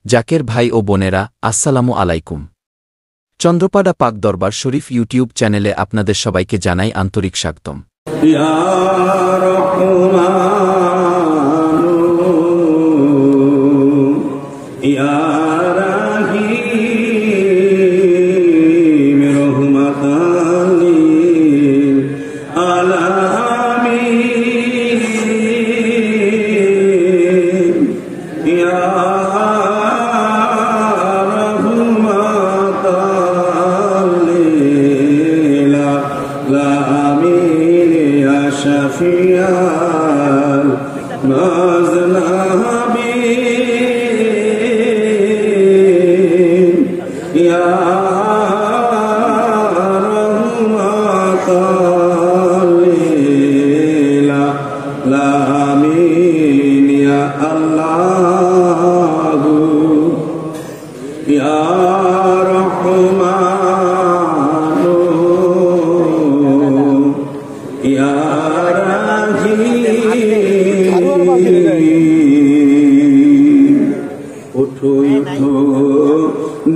জাকের ভাই ও বোনেরা, আসসালামু আলাইকুম। চন্দ্রপাড়া পাক দরবার শরীফ ইউটিউব চ্যানেলে আপনাদের সবাইকে জানাই আন্তরিক স্বাগতম।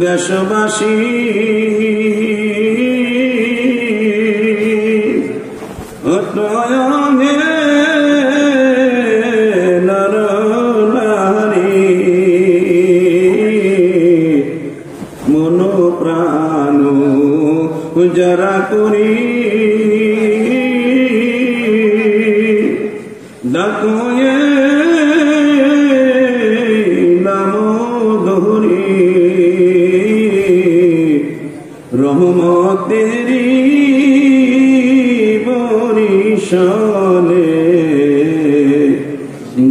দেশবাসী নরনারী মন প্রাণ যারা করি ডাকয়ে রহমতেরি বরিশালে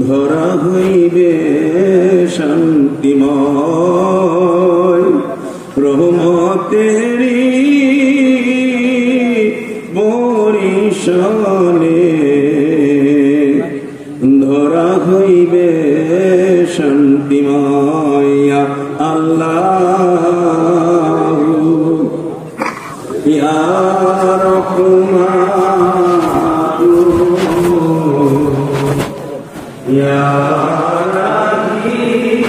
ধরা হইবে শান্তিময়। রহমতেরি বরিশালে ধরা হইবে শান্তিময়। আল্লাহ ইয়া রহমান ইয়া রাহিম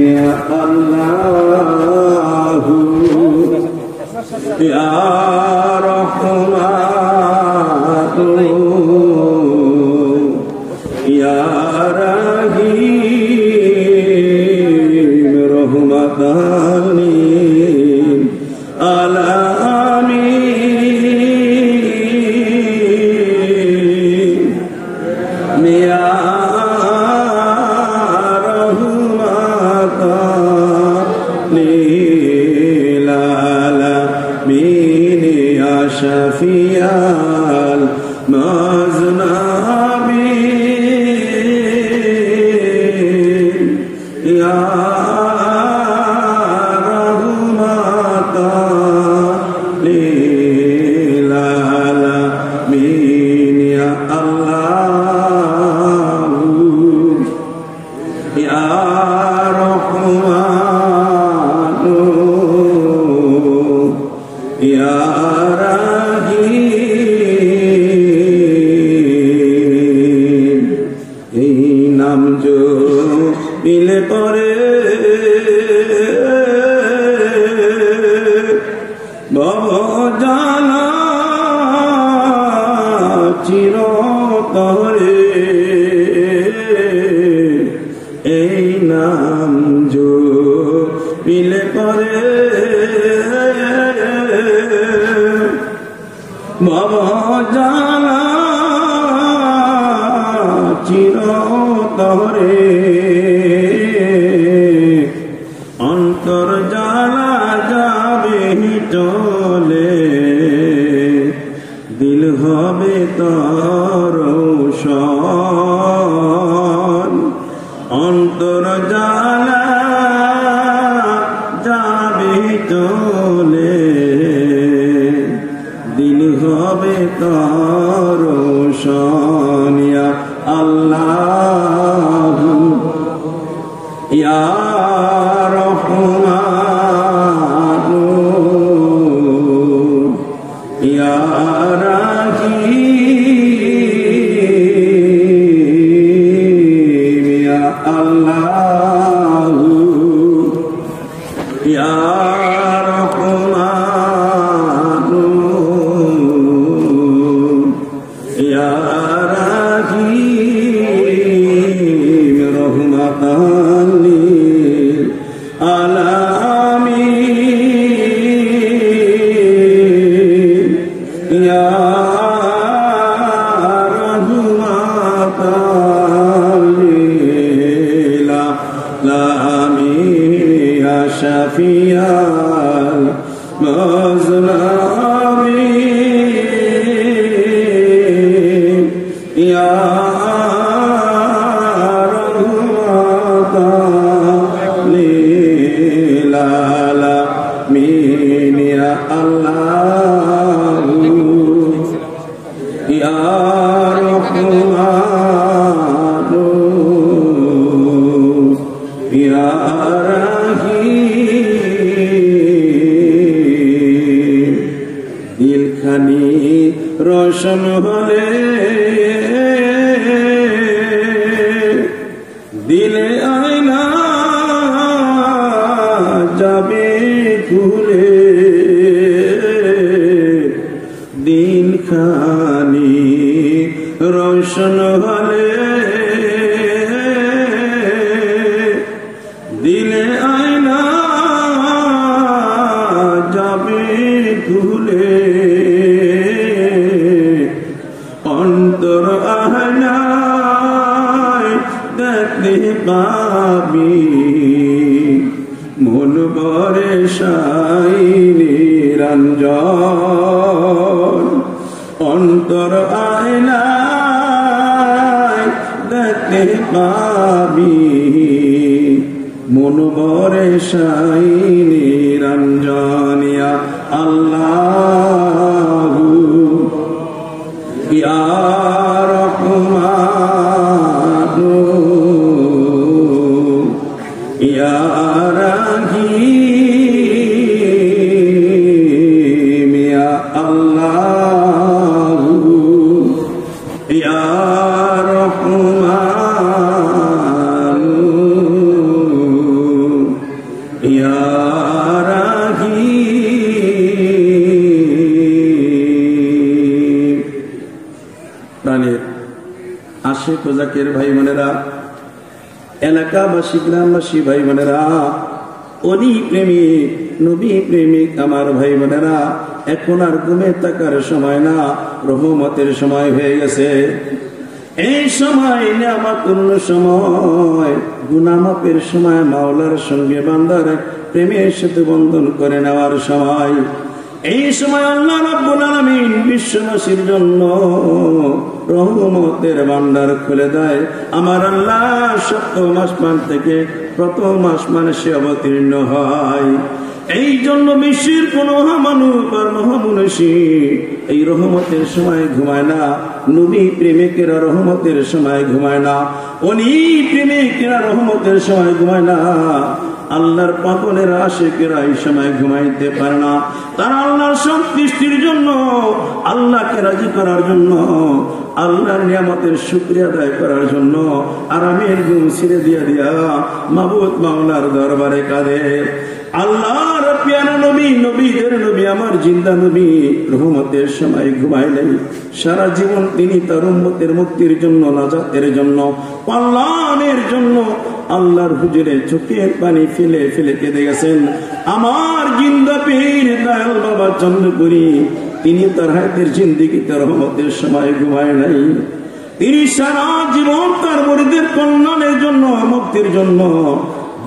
ইয়া আল্লাহ ইয়া রহমান ইয়া রাহিম রহমাতানি شفيال مذنبين يا رحمة للعالمين يا الله يا رحمن يا দিলে পরে জানা চিরতরে এই নাম জপিলে পরে জানা চিরতরে অন্তর জ্বালা যাবে চলে দিল হবে তার রোশন। অন্তর জ্বালা যাবে চলে দিল হবে তার রোশন। ইয়া আল্লাহ ইয়া রহমান ইয়া রাহিম ইয়া আল্লাহু ইয়া রহমানু ইয়া রাহিম রহমাতান লিল আলামিন ইয়া شفيعال مظلومين يا رحمة للعالمين يا الله يا رحمن يا দিলখানি রোশন হলে দিলে আয়না যাবে খুলে দিলখানি রোশন হলে দিলে আয়না যাবে খুলে অন্তর আহনায় দেখতে পাবি মন বরে সাই নিরঞ্জন অন্তর আহনায় দেখতে পাবি মন বরে সাই নিরঞ্জন ইয়া আল্লাহু ইয়া রহমানু ইয়া রাহিম ইয়া আল্লাহু ইয়া রহমানু ইয়া রাহিম প্রাণের আশিক ও জাকির ভাই বোনেরা, এলাকাবাসী গ্রামবাসী ভাই বোনেরা, অলি প্রেমিক নবী প্রেমিক আমার ভাই বোনেরা, এখন আর ঘুমে থাকার সময় না, রহমতের সময় হয়ে গেছে। এই সময় নিয়ামতুল সময়, গুনাহ মাফের সময়, মাওলার সঙ্গে বান্দার প্রেমের সেতু বন্ধন করে নেওয়ার সময়। এই সময় আল্লাহ রাব্বুল আলামিন বিশ্ববাসীর জন্য রহমতের ভান্ডার খুলে দেয়। আমার আল্লাহ সপ্তম আসমান থেকে প্রথম আসমানে সে অবতীর্ণ হয়। এই জন্য বিশ্বের কোন মহামানব আর মহামনীষী এই রহমতের সময় ঘুমায় না। নবী প্রেমিকেরা রহমতের সময় ঘুমায় না, অলি প্রেমিকেরা রহমতের সময় ঘুমায় না। আল্লাহর পাগলের আশিকেরা এই সময় ঘুমাইতে পারে না। তারা আল্লাহর সন্তুষ্টির জন্য, আল্লাহকে রাজি করার জন্য, আল্লাহর নিয়ামতের শুকরিয়া আদায় করার জন্য আরামের ঘুম ছেড়ে দিয়া মাবুদ মাওলার দরবারে কাঁদে। আল্লাহর প্রিয় নবী, নবীদের নবী, আমার জিন্দা নবী রহমতের সময় ঘুমায় নাই। সারা জীবন তিনি তার উম্মতের মুক্তির জন্য, নাজাতের জন্য, কল্যাণের জন্য আল্লাহর হুজুরে চোখের পানি ফেলে ফেলে কেঁদে গেছেন। আমার জিন্দা পীর দয়াল বাবা চন্দ্রপুরী, তিনি তার হায়াতের জিন্দেগিতে রহমতের সময় ঘুমায় নাই। তিনি সারা জীবন তার মুরিদের কল্যাণের জন্য, মুক্তির জন্য,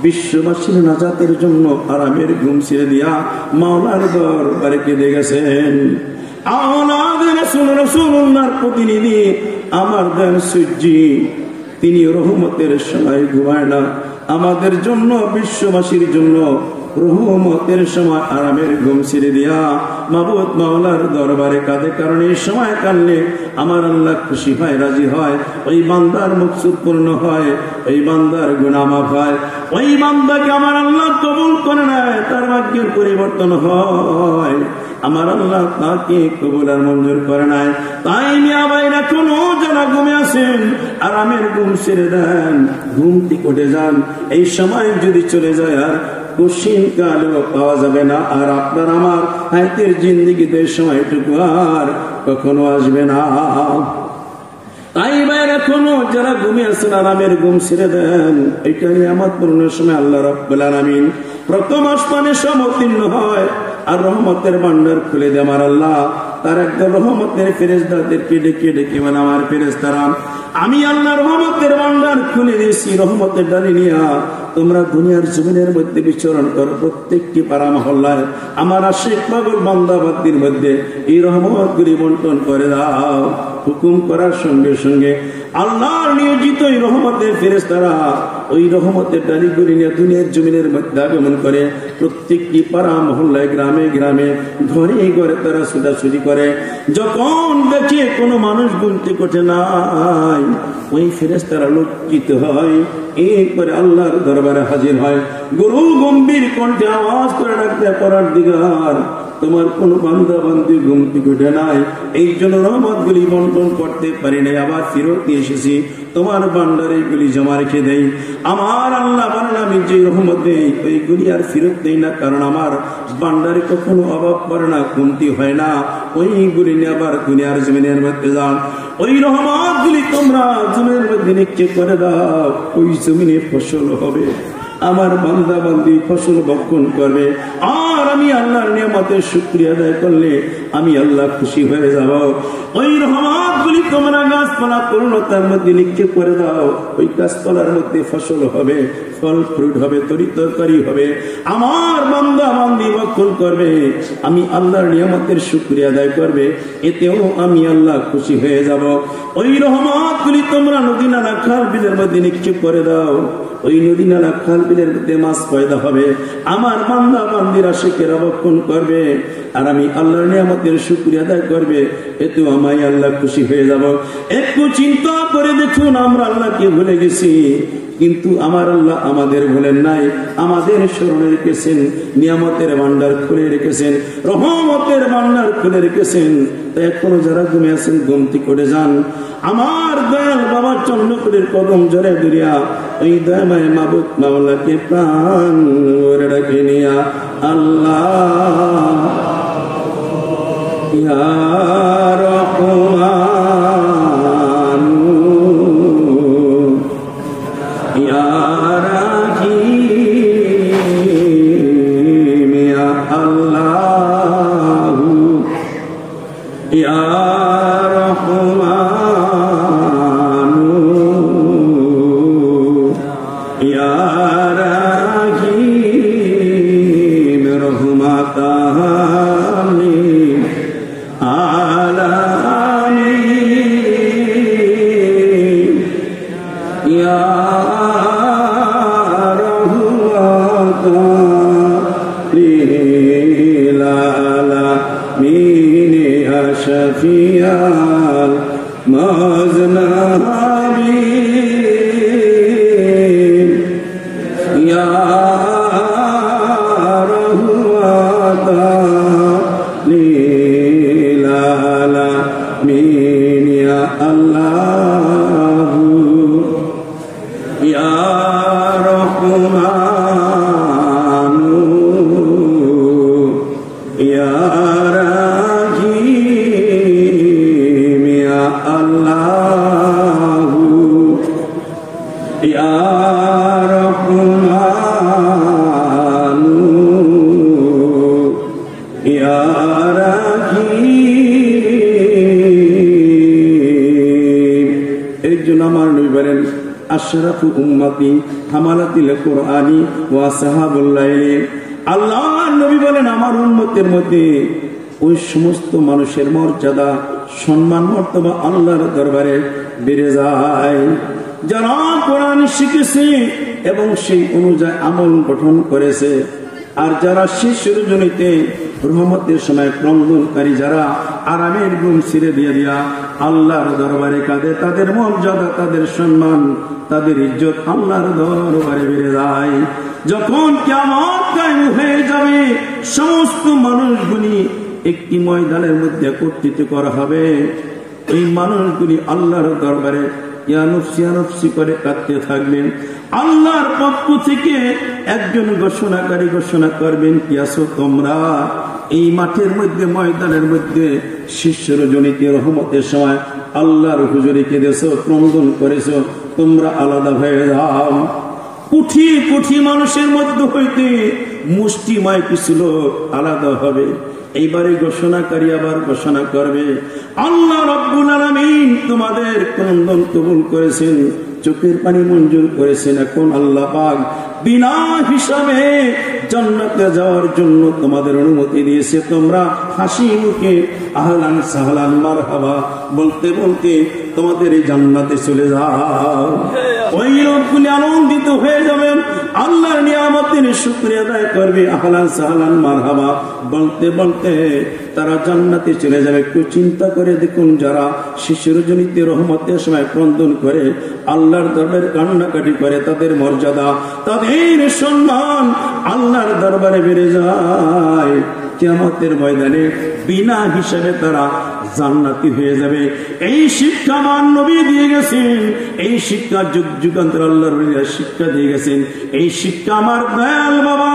বিশ্ববাসীর নাজাতের জন্য আরামের ঘুম ছেড়ে দিয়া মাওলার দরবারে কেঁদে গেছেন। আওলাদে রাসূল, রাসূলুল্লাহর প্রতিনিধি আমার দয়াল সূর্যি, তিনি রহমতের সময় ঘুমায় না। আমাদের জন্য, বিশ্ববাসীর জন্য রহমতের সময় আরামের ঘুম ছেড়ে দিয়া মাবুদ মাওলার দরবারে কাঁদে, কারণ এই সময় কাঁদলে আমার আল্লাহ খুশি হয়, রাজি হয়, ওই বান্দার মকসুদ পূর্ণ হয়, ওই বান্দার গুনাহ মাফ হয়, ওই বান্দাকে আমার আল্লাহ কবুল করে নেয়, তার ভাগ্যের পরিবর্তন হয়। আমার আল্লাহ তাকে কবুল আর মঞ্জুর করে নাই। তাই মিয়া ভাইরা কোনো যারা ঘুমে আসেন আরামের ঘুম ছেড়ে দেন, ঘুম থেকে উঠে যান। এই সময় যদি চলে যায় আর কঠিন কালেও পাওয়া যাবে না, আর আপনার আমার হায়াতের জিন্দেগিতে সময়টুকু আর কখনো আসবে না। তাই ভাইরা কোনো যারা ঘুমিয়ে আছেন আরামের ঘুম ছেড়ে দেন। এটা নিয়ামত পূর্ণের সময় আল্লাহ রাব্বুল আলামিন প্রথম আসমানে অবতীর্ণ হয় আর রহমতের ভান্ডার খুলে দেয় আমার আল্লাহ। তার একদম রহমতের ফেরেশতাদেরকে ডেকে ডেকে মানে আমার ফেরেশতারা, আমি আল্লাহ রহমতের ভান্ডার খুলে দিয়েছি, রহমতের ডালি নিয়া তোমরা দুনিয়ার জমিনের মধ্যে বিচরণ করো, প্রত্যেকটি পাড়া মহল্লায় আমার আশিক পাগল বান্দা বান্দির মধ্যে এই রহমতগুলি বন্টন করে দাও। হুকুম করার সঙ্গে সঙ্গে আল্লাহর নিয়োজিত এই রহমতের ফেরেশতারা ওই রহমতের ডালিগুলি নিয়ে দুনিয়ার জমিনের মধ্যে আগমন করে, প্রত্যেকটি পাড়া মহল্লায় গ্রামে গ্রামে ঘরে ঘরে তারা ছুটাছুটি করে। যখন দেখে কোনো মানুষ গুনতে কোঠে নাই, ওই ফেরেশতারা লজ্জিত হয়, এরপরে আল্লাহর দরবারে হাজির হয়, গুরু গম্ভীর কণ্ঠে আওয়াজ করে ডাকতে, পরওয়ারদিগার তোমার কোন বান্দা বান্দি ঘুম থেকে উঠে নাই, এই জন্য রহমতগুলি বন্টন করতে পারি নাই, আবার ফেরত নিয়ে এসেছি, তোমার ভান্ডারে এগুলি জমা রেখে দেই। আমার আল্লাহ বলেন আমি যে রহমত দেই ওইগুলি আর ফেরত দেই না, কারণ আমার ভান্ডারে কখনো অভাব পড়ে না, কমতি হয় না। ওইগুলি নিয়ে আবার দুনিয়ার জমিনের মধ্যে যান, ওই রহমতগুলি তোমরা জমিনের মধ্যে নিক্ষেপ করে দাও, ওই জমিনে ফসল হবে, আমার বান্দা বান্দি ফসল বক্ষণ করবে, আর আমি আল্লাহর নিয়ামতের শুকরিয়া আদায় করলে আমি আল্লাহ খুশি হয়ে যাব। ওই রহমতগুলি তোমরা গাছপালা তরুণতার মধ্যে নিক্ষেপ করে দাও, ওই গাছপালার মধ্যে ফসল হবে, ফল ফ্রুট হবে, তরিতরকারি হবে, আমার বান্দা বান্দি বক্ষণ করবে, আমি আল্লাহর নিয়ামতের শুকরিয়া আদায় করবে, এতেও আমি আল্লাহ খুশি হয়ে যাব। ওই রহমতগুলি তোমরা নদী নালা খাল বিলের মধ্যে নিক্ষেপ করে দাও, ওই নদী নালা খাল বিলের মধ্যে মাছ পয়দা হবে, আমার বান্দা বান্দিরা আশিকেরা বক্ষণ করবে, আর আমি আল্লাহর নিয়ামতের শুকরিয়া আদায় করবে, এতেও আমি আল্লাহ খুশি হয়ে যাব। একটু চিন্তা করে দেখুন, আমরা আল্লাহকে ভুলে গেছি, কিন্তু আমার আল্লাহ আমাদের ভুলেন নাই, আমাদের স্মরণে রেখেছেন, নিয়ামতের ভান্ডার খুলে রেখেছেন, রহমতের ভান্ডার খুলে রেখেছেন। তাই এখনো যারা ঘুমে আছেন ঘুম থেকে উঠে যান, আমার দয়াল বাবা চন্দ্রপুরের কদম জড়ে দুরিয়া ওই দয়াময় মাবুদ মাওলাকে প্রাণ ভরে ডাকে নিয়া আল্লাহ ইয়া রহমান ইয়া রাহিম ইয়া আল্লাহ ইয়া রহমান ইয়া রাহিম রহমাতান আলামিন ইয়া রহমাতান লিল আলামিন ইয়া শাফিয়াল মুযনাবিন ইয়া রহমাতান লিল আলামিন ইয়া আল্লাহ ইয়া রহমান ইয়া রাহিম ইয়া আল্লাহ ইয়া রহমান ইয়া রাহিম। এর জন্য আমার নবী বলেন আশরাফু উম্মতি হামালাতিল কুরআনি ওয়া সাহাবুল লাইলি। আল্লাহর নবী বলেন আমার উম্মতের মধ্যে ওই সমস্ত মানুষের মর্যাদা সম্মান মর্তবা আল্লাহর দরবারে বেড়ে যায় যারা কোরআন শিখেছে এবং সেই অনুযায়ী আমল গঠন করেছে। আর যারা শিশুর জনিতে রহমতের সময় ক্রন্দনকারী যারা আরামের ঘুম ছিঁড়ে দিয়ে দিয়া আল্লাহর দরবারে কাঁদে, তাদের মর্যাদা, তাদের সম্মান, তাদের ইজ্জত আল্লাহর দরবারে বেড়ে যায়। যখন কিয়ামত কায়েম হয়ে যাবে, সমস্ত মানুষগুলি একটি ময়দানের মধ্যে একত্রিত করা হবে। এই মানুষগুলি আল্লাহর দরবারে ইয়া নফসি ইয়া নফসি করে কাঁদতে থাকবেন। আল্লাহর পক্ষ থেকে একজন ঘোষণাকারী ঘোষণা করবেন, কি আছো তোমরা? এই মাঠের মধ্যে, ময়দানের মধ্যে শিষ্যর জনিতে রহমতের সময় আল্লাহর হুজুরে কেঁদেছো, ক্রন্দন করেছো, তোমরা আলাদা হয়ে যাও। কোটি কোটি মানুষের মধ্যে হইতে মুষ্টিময় কিছু লোক আলাদা হবে। এইবারে ঘোষণাকারী আবার ঘোষণা করবে, আল্লাহ রব্বুল আলামিন তোমাদের ক্রন্দন কবুল করেছেন, চোখের পানি মঞ্জুর করেছেন। এখন আল্লাহ পাক বিনা হিসাবে জান্নাতে যাওয়ার জন্য তোমাদের অনুমতি দিয়েছে। তোমরা হাসি মুখে আহলান সাহলান মারহাবা বলতে বলতে তোমাদের এই জান্নাতে চলে যাও। ওই লোকগুলি আনন্দিত হয়ে যাবেন, আল্লাহর নিয়ামতের শুকরিয়া আদায় করবে, আহলান সাহলান মারহাবা বলতে বলতে তারা জান্নাতে চলে যাবে। একটু চিন্তা করে দেখুন, যারা শিশুর জনিতে রহমতের সময় ক্রন্দন করে, আল্লাহর দরবারে কান্নাকাটি করে, তাদের মর্যাদা, তাদের সম্মান আল্লাহর দরবারে বেড়ে যায়। কিয়ামতের ময়দানে বিনা হিসাবে তারা জান্নাতি হয়ে যাবে। এই শিক্ষা আমার নবী দিয়ে গেছেন, এই শিক্ষা যুগ যুগান্তর আল্লাহর ওলিরা শিক্ষা দিয়ে গেছেন, এই শিক্ষা আমার দয়াল বাবা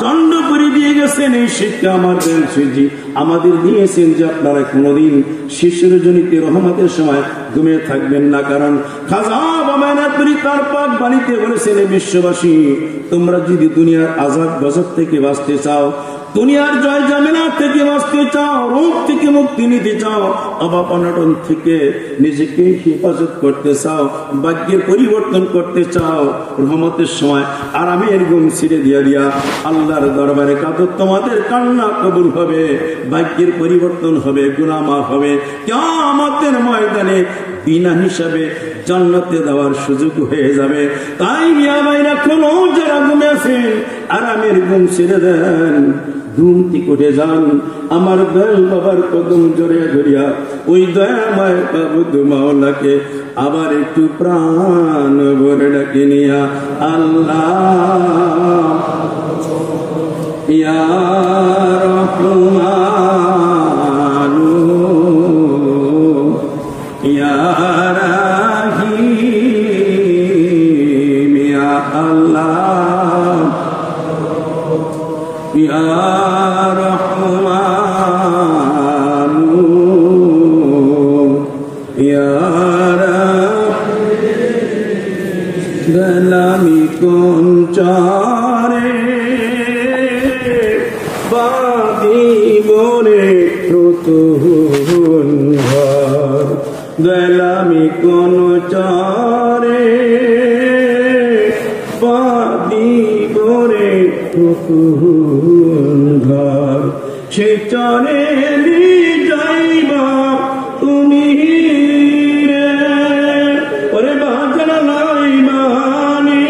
চন্দ্রপুরী দিয়ে গেছেন, এই শিক্ষা আমার দয়াল শিরজি আমাদের দিয়েছেন যে আপনারা কোনোদিন শিশুর জনিতে রহমতের সময় ঘুমিয়ে থাকবেন না। কারণ খাজা বামায়াতপুরী তার পাক বাণীতে বলেছেন, বিশ্ববাসী তোমরা যদি দুনিয়ার আযাব গজব থেকে বাঁচতে চাও, দুনিয়ার জয় জামেলা থেকে বাঁচতে চাও, রোগ থেকে মুক্তি নিতে চাও, অভাব অনটন থেকে নিজেকে হেফাজত করতে চাও, ভাগ্যের পরিবর্তন করতে চাও, রহমতের সময় আরামের ঘুম ছিঁড়ে দিয়া দিয়া আল্লাহর দরবারে কাঁদো, তোমাদের কান্না কবুল হবে, ভাগ্যের পরিবর্তন হবে, গুনাহ মাফ হবে। কিয়ামতের ময়দানে বিনা হিসাবে জান্নাতে দেওয়ার সুযোগ হয়ে যাবে। তাই মিয়া ভাইরা, কোনো যারা ঘুমে আছেন আরামের ঘুম ছেড়ে দেন, ঘুম থেকে উঠে যান, আমার দয়াল বাবার কদম জড়িয়া ধরিয়া ওই দয়াময় বাবুদ মাওলাকে আবার একটু প্রাণ ভরে ডাকে নিয়া, আল্লাহ ইয়া রহমানু ইয়া রাহিম ইয়া আল্লাহ ইয়া রহমানু ইয়া গলামি কোন চারে বাদি বনে নতুন ঘর, গলামি কোন চারে বাদি বনে নতুন ঘর, সে চারে যাইবা তুমি রে, ওরে বাজানা লাই মানি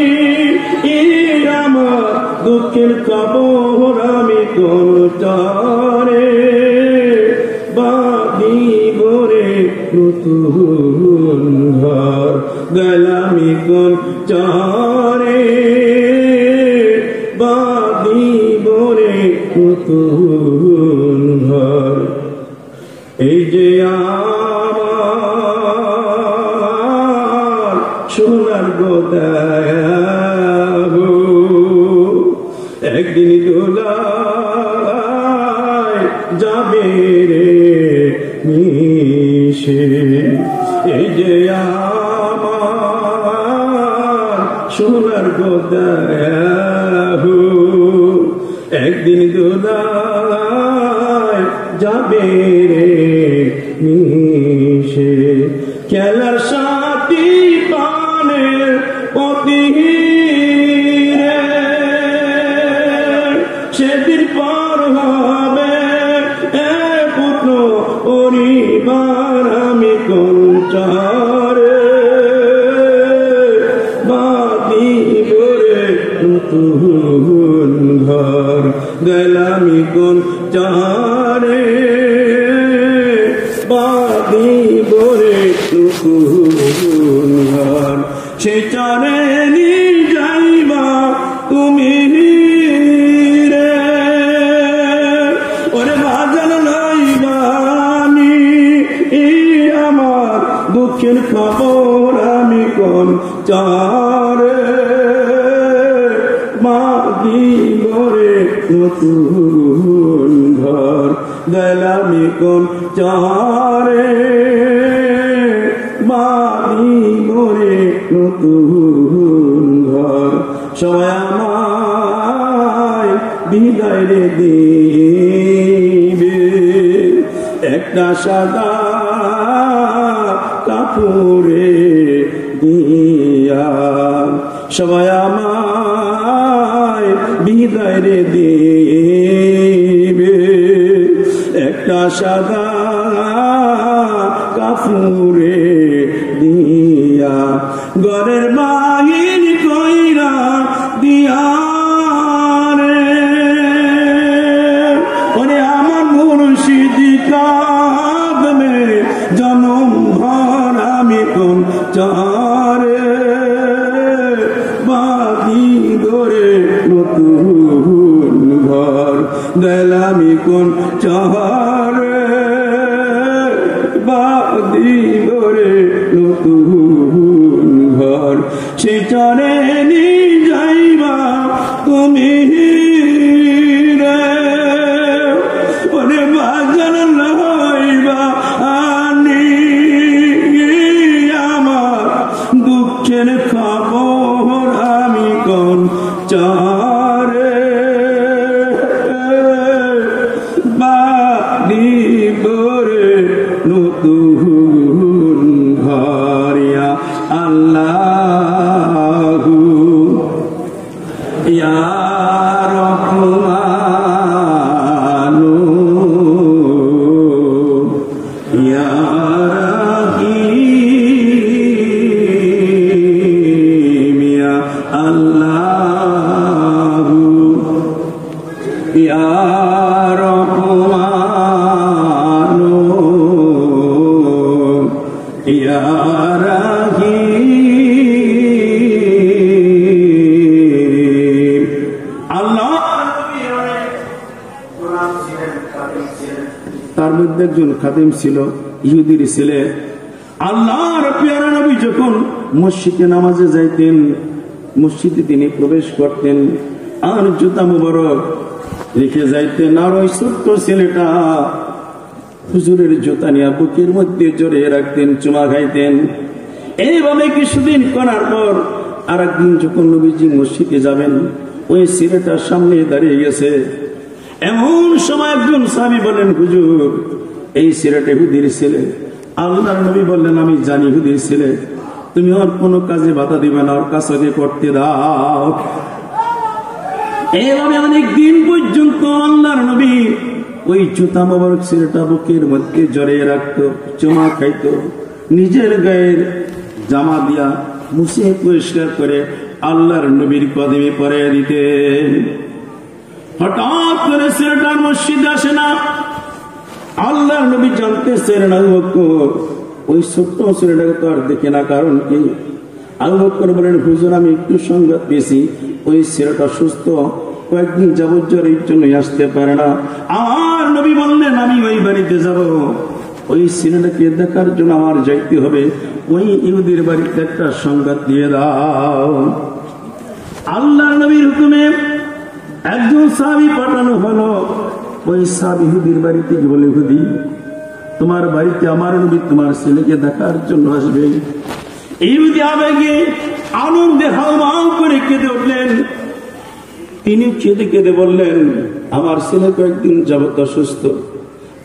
আমার দুঃখের খবর আমি কোন চারে বাদি বরে নতুন ঘর, গলামি কোন চারে বাদি বরে নতুন ঘর। এই যে আমার সোনার গোদাবো, একদিন দোলায় যাবে রে মিশে। এই যে আমার সোনার গোদাবো, একদিন দোলায় যাবে রে মিশে। খেলার সাথী পানের পতি রে, সেদিন পার হবে এ পুত্র পরিবার, আমি কোন চারে বাদি বরে নতুন ঘর, চারে বাঁধিব রে নতুন ঘর, সে চারে নিয়ে যাইবা তুমি রে। ওরে বাজার লাইবানি আমার দুঃখের খবর আমি কোন চারে বাঁধিব রে নতুন ঘর, গেলামি কোন চারে বাঁধিব রে নতুন ঘর। সবাই আমায় বিদায় রে দিবে একটা সাদা কাপড়ে দিয়া, সবাই আমায় বিদায় রে দিবে একটা সাদা কাপড়ে দিয়া, ঘরের বাহির কইরা দিয়া রে। ওরে আমার মুর্শিদি কাঁদবে জনম ভর আমি কোন চারে বাঁধিব রে নতুন ঘর, গেলামি কোন চারে বাঁধিব রে নতুন ঘর, সে চারে নিয়ে যাইবা তুমি রে। ওরে বাজার লইবা আনি আমার দুঃখের খবর আমি কোন চারে বাঁধিব রে নতুন ঘর। ইয়া আল্লাহু ইয়া রহমানু ইয়া রহিম, ইয়া আল্লাহু ইয়া রহমানু ইয়া রহিম। আল্লাহ তার মধ্যে একজন খাদেম ছিল, ইহুদির ছেলে। আল্লাহর পেয়ারা নবী যখন মসজিদে নামাজে যাইতেন, মসজিদে তিনি প্রবেশ করতেন আর জুতা মুবারক রেখে যাইতেন, আর ওই ছোট্ট ছেলেটা হুজুরের জুতা নিয়ে বুকের মধ্যে জড়িয়ে রাখতেন, চুমা খাইতেন। এইভাবে কিছুদিন করার পর আর একদিন যখন নবীজি মসজিদে যাবেন, ওই ছেলেটার সামনে দাঁড়িয়ে গেছে। এমন সময় একজন সাহাবী বলেন, হুজুর এই ছেলেটা ইহুদির ছেলে। আল্লাহর নবী বললেন, আমি জানি ইহুদির ছেলে, তুমি ওর কোনো কাজে বাধা দিবে না, ওর কাজকে করতে দাও। এইভাবে অনেক দিন পর্যন্ত আল্লাহর নবী ওই জুতা মোবারক ছেলেটা বুকের মধ্যে জড়িয়ে রাখতো, চুমা খাইতো, নিজের গায়ের জামা দিয়া মুছে পরিষ্কার করে আল্লাহর নবীর কদমে পরিয়ে দিতেন। হঠাৎ করে ছেলেটার মসজিদে আসে না। আল্লাহর নবী জানতেছেন আবু বকর ওই ছোট্ট ছেলেটাকে তো আর দেখে না, কারণ কি? আবু বকর বলেন, হুজুর আমি একটু সংবাদ পেয়েছি, ওই ছেলেটা সুস্থ, কয়েকদিন যাবত জ্বরের জন্য আসতে পারে না। আমার নবী বললেন, আমি ওই বাড়িতে যাব, ওই ছেলেটাকে দেখার জন্য আমার যাইতে হবে, ওই ইহুদির বাড়িতে একটা সংবাদ দিয়ে দাও। আল্লাহর নবীর হুকুমে একজন সাহাবী পাঠানো হলো। ওই সাহাবী ইহুদির বাড়িতে গিয়ে বলে, ইহুদি তোমার বাড়িতে আমার নবী তোমার ছেলেকে দেখার জন্য আসবে। ইহুদি আবেগে আনন্দে হাউমাউ করে কেঁদে উঠলেন। তিনি কেঁদে কেঁদে বললেন, আমার ছেলে কয়েকদিন যাবত অসুস্থ,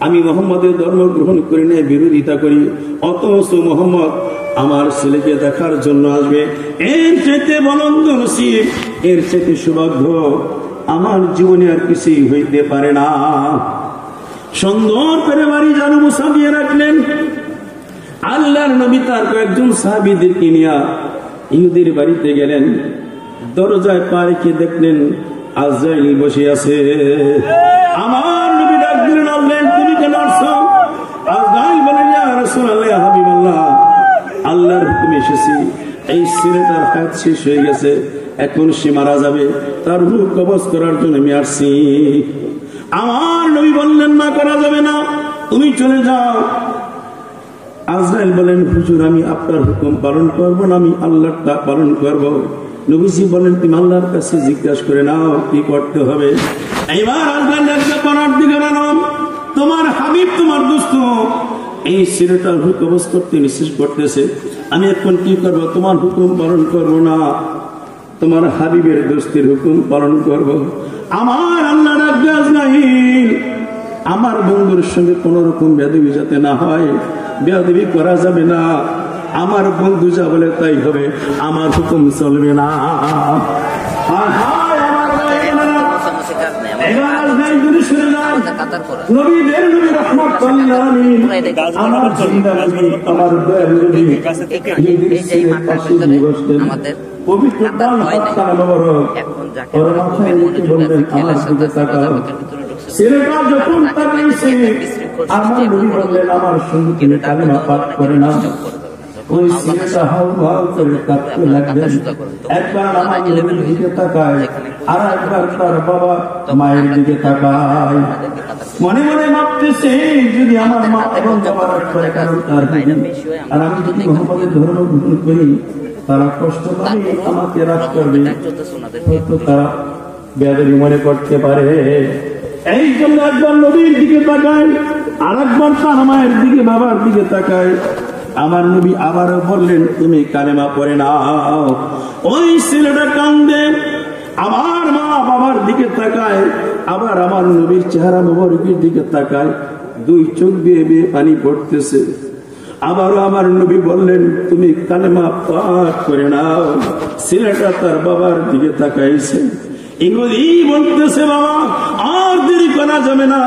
আমি মোহাম্মদের ধর্ম গ্রহণ করি না, বিরোধিতা করি, অথচ মোহাম্মদ আমার ছেলেকে দেখার জন্য আসবে। এর চাইতে বলন্দ নসিব, এর চাইতে সৌভাগ্য আমার জীবনে আর কিছুই হইতে পারে না। সুন্দর করে বাড়ি জানু মুসাবিয়ে রাখলেন। আল্লাহর নবী তার কয়েকজন সাহাবীদেরকে নিয়ে ইহুদির বাড়িতে গেলেন। দরজায় পা রেখে দেখলেন আজরাইল বসে আছে। আমার নবী ইয়া হাবিবাল্লাহ, আল্লাহর হুকুমে এসেছি, এই ছেলেটার হায়াত শেষ হয়ে গেছে, এখন সে মারা যাবে, তার রূহ কবজ করার জন্য আমি আসছি। আমার নবী বললেন না, করা যাবে না, তুমি চলে যাও। আজরাইল বলেন, হুজুর আমি আপনার হুকুম পালন করব না, আমি আল্লাহটা পালন করব। নবীজি বলেন, তুমি আল্লাহর কাছে জিজ্ঞাসা করে নাও কি করতে হবে। এইবার আজরাইল একটা করার দিকে নাম, তোমার হাবিব তোমার দোস্ত এই ছেলেটার রূহ কবজ করতে নিষেধ করতেছে, আমি এখন কি করব? তোমার হুকুম পালন করব না, তোমার হাবিবের দোস্তের হুকুম পালন করব। আমার আল্লাহ রাব্বুল আলামিন, আমার বন্ধুর সঙ্গে কোন রকম বেয়াদবি যাতে না হয়, বেয়াদবি করা যাবে না, আমার বন্ধু যা বলে তাই হবে, আমার হুকুম চলবে না। ছেলেটা যখন তাকাইছে, আমার নবী বললেন, আমার সঙ্গে তিনি কালিমা পাঠ করে না। ওই ছেলেটা হাউমাউ করে কাঁদতে লাগলেন। একবার আমার নবীর দিকে তাকায়, আর একবার তার বাবা মায়ের দিকে তাকায়। মনে মনে ভাবতেছে, যদি আমার মা এবং বাবার একবার কারণ তার আর আমি যদি মোহাম্মদের ধর্ম গ্রহণ করি, তারা কষ্ট পাবে, আমাকে রাগ করবে, হয়তো তারা বেয়াদবি মনে করতে পারে। এই জন্য একবার নবীর দিকে তাকায়, আর একবার তার মায়ের দিকে বাবার দিকে তাকায়। আমার নবী আবারও বললেন, তুমি কালেমা পড়ে নাও। ওই ছেলেটা কান্দে, আমার মা বাবার দিকে তাকায়, আবার আমার নবীর চেহারা মোবারকের দিকে তাকায়, দুই চোখ দিয়ে বেয়ে পানি পড়তেছে। আবারও আমার নবী বললেন, তুমি কালেমা পাঠ করে নাও। ছেলেটা তার বাবার দিকে তাকাইছে, এগুলি বলতেছে, বাবা আর দেরি করা যাবে না,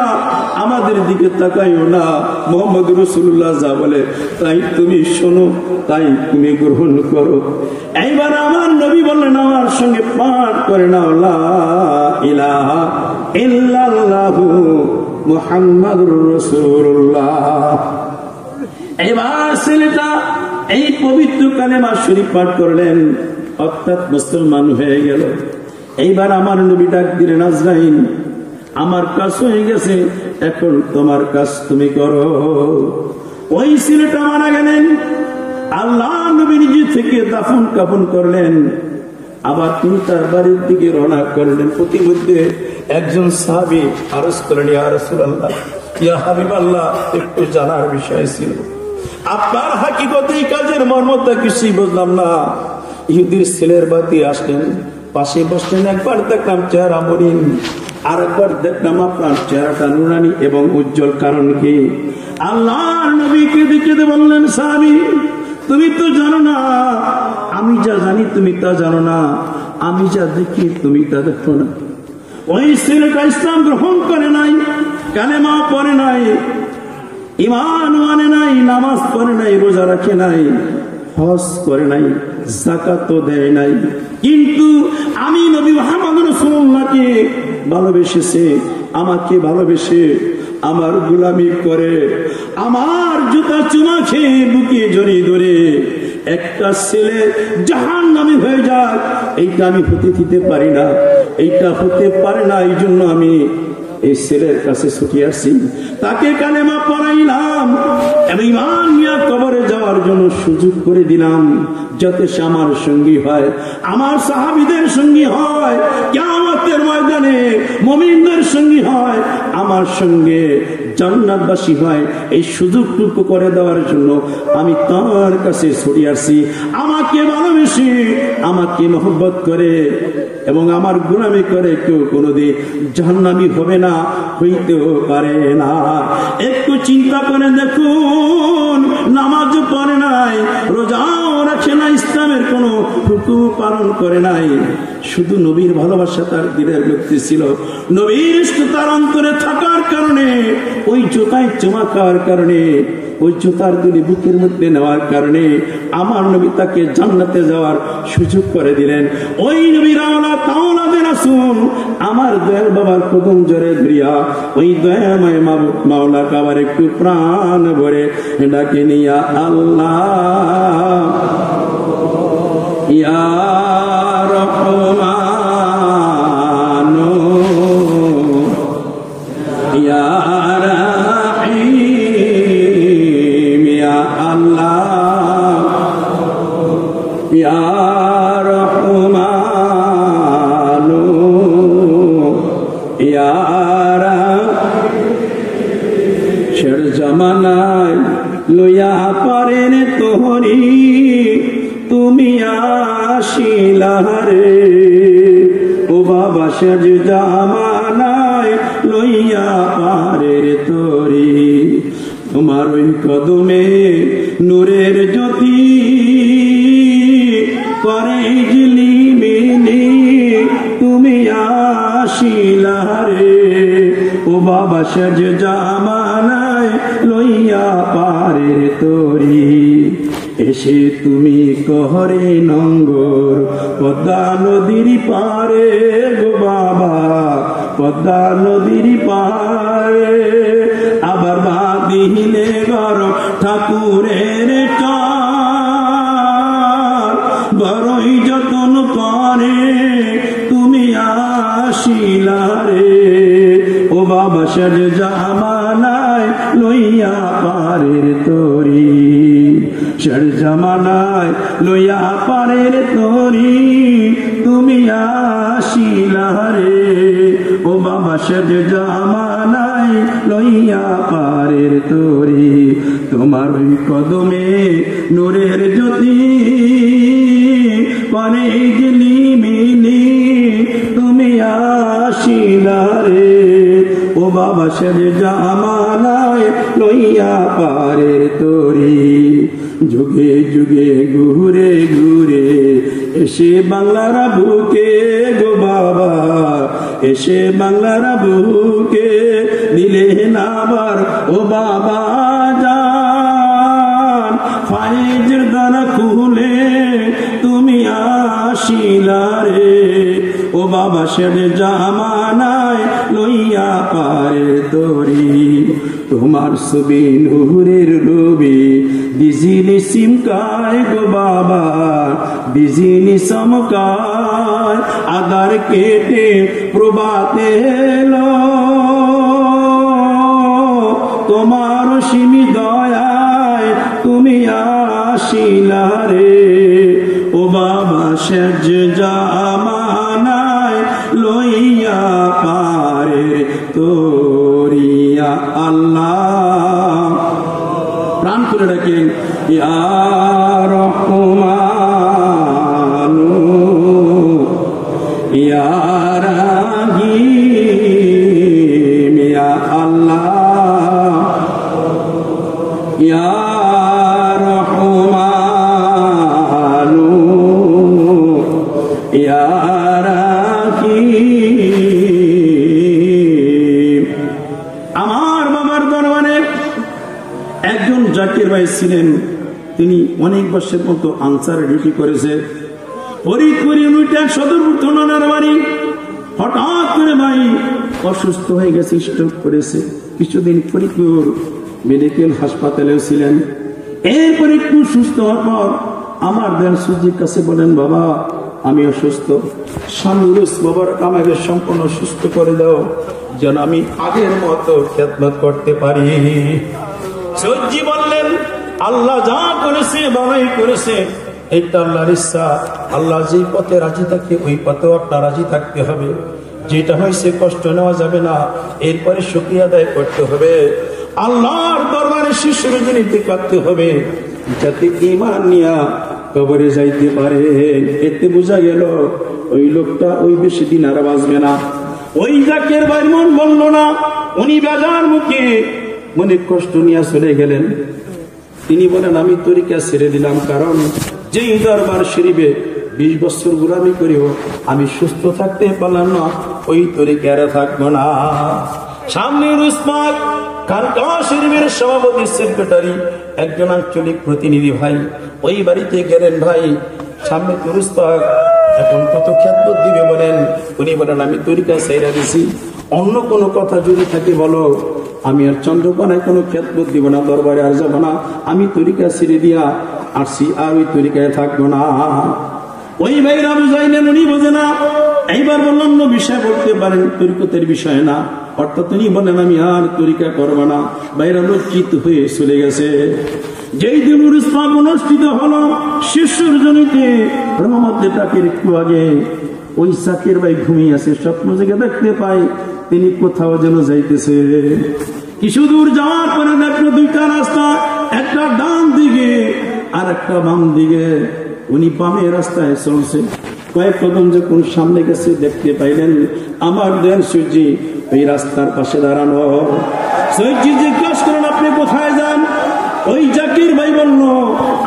আমাদের দিকে তাকাইও না, মোহাম্মদ রাসূলুল্লাহ যা বলে তাই তুমি শোনো, তাই তুমি গ্রহণ করো। এইবার আমার নবী বললেন, আমার সঙ্গে পাঠ করে নাও, লা ইলাহা ইল্লাল্লাহু মুহাম্মাদুর রাসূলুল্লাহ। এবার ছেলেটা এই পবিত্র কালেমা শরীফ পাঠ করলেন, অর্থাৎ মুসলমান হয়ে গেল। এইবার আমার নবী ডাক দিলেন, আজরাইল আমার কাজ হয়ে গেছে, এখন তোমার কাজ তুমি করো। ওই ছেলেটা মারা গেলেন, আল্লাহ নবী নিজে থেকে দাফন কাফন করলেন, আবার তিনি তার বাড়ির দিকে রওনা করলেন। প্রতিমধ্যে একজন সাহাবী আরজ করলেন, ইয়া রাসূলুল্লাহ, ইয়া হাবিবাল্লাহ, একটু জানার বিষয় ছিল, আপনার হাকিকত এই কাজের মর্মটা কিছুই বুঝলাম না। ইহুদির ছেলের বাতি আসলেন, পাশে বসলেন, একবার দেখলাম চেহারা মলিন, আর একবার দেখলাম আপনার চেহারাটা নুরানি এবং উজ্জ্বল, কারণ কি? আল্লাহর নবীকে দেখে বললেন, সাহাবী তুমি তো জানো না, আমি যা জানি তুমি তা জানো না, আমি যা দেখি তুমি তা দেখো না। ওই ছেলেটা ইসলাম গ্রহণ করে নাই, কালেমা পড়ে নাই, ঈমান মানে নাই, নামাজ পড়ে নাই, রোজা রাখে নাই, হজ করে নাই, যাকাতও দেয় নাই, কিন্তু আমি নবী মুহাম্মদ রাসূলুল্লাহকে ভালোবেসেছে, আমাকে ভালোবেসে আমার গোলামি করে, আমার জুতা চুমা খেয়ে বুকে জড়িয়ে ধরে একটা ছেলে জাহান্নামী হয়ে যায়, এইটা আমি হতে দিতে পারি না, এইটা হতে পারে না। এই জন্য আমি এই ছেলের কাছে ছুটে আসি, তাকে কালেমা পড়াইলাম এবং ঈমান নিয়ে কবরে যাওয়ার জন্য সুযোগ করে দিলাম, যাতে সে আমার সঙ্গী হয়, আমার সাহাবীদের সঙ্গী হয়, কিয়ামতের ময়দানে মুমিনদের সঙ্গী হয়, আমার সঙ্গে জান্নাতবাসী হয়। এই সুযোগটুকু করে দেওয়ার জন্য আমি তার কাছে ছুটে আসি। আমাকে ভালোবেসে, আমাকে মহব্বত করে এবং আমার গোলামি করে কেউ কোনোদিন জাহান্নামী হবে না, হইতেও পারে না। একটু চিন্তা করে দেখুন, নামাজ পড়ে নাই, রোজাও রাখে না, ইসলামের কোনো হুকুম পালন করে নাই, শুধু নবীর ভালোবাসা তার দিলের মধ্যে ছিল, নবীর ইশক তার অন্তরে থাকার কারণে, ওই জুতায় চুমা খাওয়ার কারণে, ওই জুতার দুলি বুকের মধ্যে নেওয়ার কারণে আমার নবী তাকে জান্নাতে যাওয়ার সুযোগ করে দিলেন। ওই নবীর আওলাদ আওলাদের রাসূল আমার দয়াল বাবার কদম জোরে ধরিয়া ওই দয়াময় মাওলা কাবার একটু প্রাণ ভরে ডাকে নিয়া আল্লাহ ইয়া রহমান ইয়া রাহিম ইয়া আল্লাহ ইয়া রহমান ইয়া শের জামানায় লইয়া পারেন তোহরি তুমি আসিলারে ও বাবা শের জামানায় লইয়া পারের তোরি তোমার ওই কদমে নূরের জ্যোতি করে ঝিলিমিলি তুমি আসিলারে ও বাবা শের জামানায় লইয়া পারের তোরি এসে তুমি কহরে নঙ্গর পদ্মা নদীর পারে গো বাবা পদ্মা নদীর পারে আবার বাঁধিলে ঘর ঠাকুরের চার বড়ই যতন করে তুমি আসিলারে ও বাবা শের জামানায় লইয়া পারের তোরি শের জামানায় লইয়া পারের তোরি তুমি আসিলারে ও বাবা শের জামানায় লইয়া পারের তোরি তোমার ওই কদমে নূরের জ্যোতি পারে ঝিলিমিলি তুমি আসিলারে ও বাবা শের জামানায় লইয়া পারের তোরি যুগে যুগে ঘুরে ঘুরে এসে বাংলার বুকে গো বাবা এসে বাংলার বুকে দিলে নাবার ও বাবা জান ফাইজের দানা খুলে তুমি আসিলারে ও বাবা শের জামানায় লইয়া পারে তোরি তোমার ছবি নূরের রবি বিজলি সিমকায় গো বাবা বিজলি চমকায় আদার কেটে প্রভাতে এলো তোমার সীমি দয়ায় তুমি আসিলারে ও বাবা শের জামানায় লইয়া পারে তোরিয়া আল্লাহ প্রাণ করে ডাকেন ইয়া রহমান ইয়া রাহিম ইয়া আল্লাহ ইয়া রহমান ইয়া রাহিম আমার বাবার দরবারে একজন জাকির ভাই ছিলেন তিনি অনেক বছর মতো আনসার ডিউটি করেছে ফরিদপুর ইউনিটের সদরপুর থানার বাড়ি হঠাৎ করে ভাই অসুস্থ হয়ে গেছে স্ট্রোক করেছে কিছুদিন ফরিদপুর মেডিকেল হাসপাতালেও ছিলেন এরপর একটু সুস্থ হওয়ার পর আমার দেন সুজির কাছে বলেন বাবা আমি অসুস্থ শামীরুস বাবার আমাকে সম্পূর্ণ সুস্থ করে দাও যেন আমি আগের মতো খেদমত করতে পারি সজ্জি বললেন আল্লাহ যা করেছে ভালোই করেছে এইটা আল্লাহর ইচ্ছা আল্লাহ যেই পথে রাজি থাকে ওই পথেও আপনার রাজি থাকতে হবে যেটা হয়েছে কষ্ট নেওয়া যাবে না এরপরে শুকরিয়া আদায় করতে হবে আল্লাহর দরবারে শিশুরকে নিতে করতে হবে যাতে ঈমান নিয়া কবরে যাইতে পারে এতে বোঝা গেল ওই লোকটা ওই বেশি দিন আর বাঁচবে না ওই জাকের ভাই মন বলল না উনি বেজার মুখে মনে কষ্ট নিয়ে চলে গেলেন তিনি বলেন আমি তরিকা ছেড়ে দিলাম কারণ যেই দরবার শরীফে 20 বছর গোলামি করেও আমি সুস্থ থাকতে পারলাম না ওই তরিকার থাকবো না সামনে উসমান কালকা শরীফের সভাপতি সেক্রেটারি একজন আঞ্চলিক প্রতিনিধি ভাই ওই বাড়িতে গেলেন ভাই সামনে তুরস্তাক এখন কত খ্যাতবোধ দিবে বলেন? উনি বলেন আমি তরিকা সাইরা দিছি, অন্য কোনো কথা যদি থাকে বলো, আমি আর চন্দ্রকোনায় কোনো খ্যাতবোধ দিব না, দরবারে আর যাবো না, আমি তরিকা ছেড়ে দিয়া আসছি, আর ওই তরিকায় থাকবো না। ওই ভাইরা বুঝাই নেন, উনি বোঝে না। এইবার বললাম অন্য বিষয় বলতে পারেন, তরিকতের বিষয় না। অর্থাৎ উনি বলেন আমি আর তরিকা করবো না। ভাইরা লজ্জিত হয়ে চলে গেছে। যেই দিন ইসলাম অনুষ্ঠিত হলো শিশুর জনিতে রহমতের টাকের একটু আগে, ওই সাকির ভাই ঘুমিয়ে আছে, স্বপ্ন জেগে দেখতে পাই তিনি কোথাও যেন যাইতেছে। কিছু দূর যাওয়ার পরে দেখলো দুইটা রাস্তা, একটা ডান দিকে আর একটা বাম দিকে। উনি বামের রাস্তায় চলছে। কয়েক কদম যখন সামনে গেছে দেখতে পাইলেন আমার দেন সূর্যি এই রাস্তার পাশে দাঁড়ানো। সূর্যি জিজ্ঞাসা করেন আপনি কোথায় যান? ওই জাকির ভাই বলল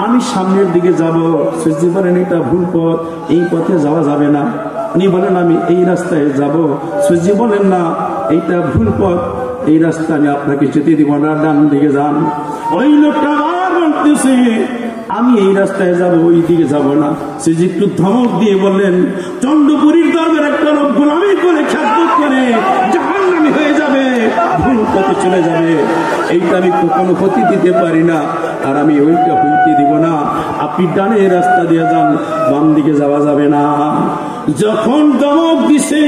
আমি সামনের দিকে যাব। সূর্যি বলেন এটা ভুল পথ, এই পথে যাওয়া যাবে না। উনি বলেন আমি এই রাস্তায় যাব। সূর্যি বলেন না, এইটা ভুল পথ, এই রাস্তা আমি আপনাকে যেতে দিব না, ডান দিকে যান। ওই লোকটা আবার বলতেছে আমি এই রাস্তায় যাব, ওই দিকে যাব না। সূর্যি একটু ধমক দিয়ে বললেন চন্দ্রপুরীর দরবার একটা লোক গোলামি করে খ্যাতবোধ করে জাহান্নামী হয়ে যাবে, ভুল পথে চলে যাবে, এইটা আমি কখনো হতে দিতে পারি না, আর আমি ওইটা হইতে দিব না। আপনি ডানে রাস্তা দিয়ে যান, বাম দিকে যাওয়া যাবে না। যখন ধমক দিছে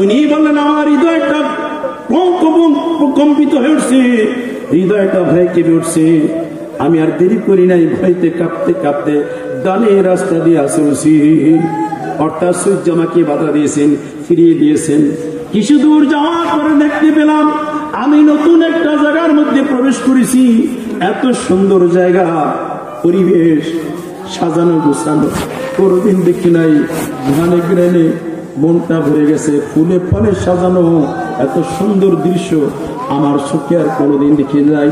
উনি বললেন আমার হৃদয়টা কম্পিত হয়ে উঠছে, হৃদয়টা ভয় কেঁপে উঠছে। আমি আর দেরি করি নাই, ভয়তে কাঁপতে কাঁপতে ডানে রাস্তা দিয়ে চলছি। অর্থাৎ সূর্য আমাকে বাধা দিয়েছেন, ফিরিয়ে দিয়েছেন। কিছু দূর যাওয়ার পরে দেখতে পেলাম আমি নতুন একটা জায়গার মধ্যে প্রবেশ করেছি। এত সুন্দর জায়গা, পরিবেশ সাজানো গোছানো, কোনদিন দেখি নাই। ঘানে গ্রানে মনটা ভরে গেছে, ফুলে ফলে সাজানো এত সুন্দর দৃশ্য আমার চোখে আর কোনোদিন দেখি নাই।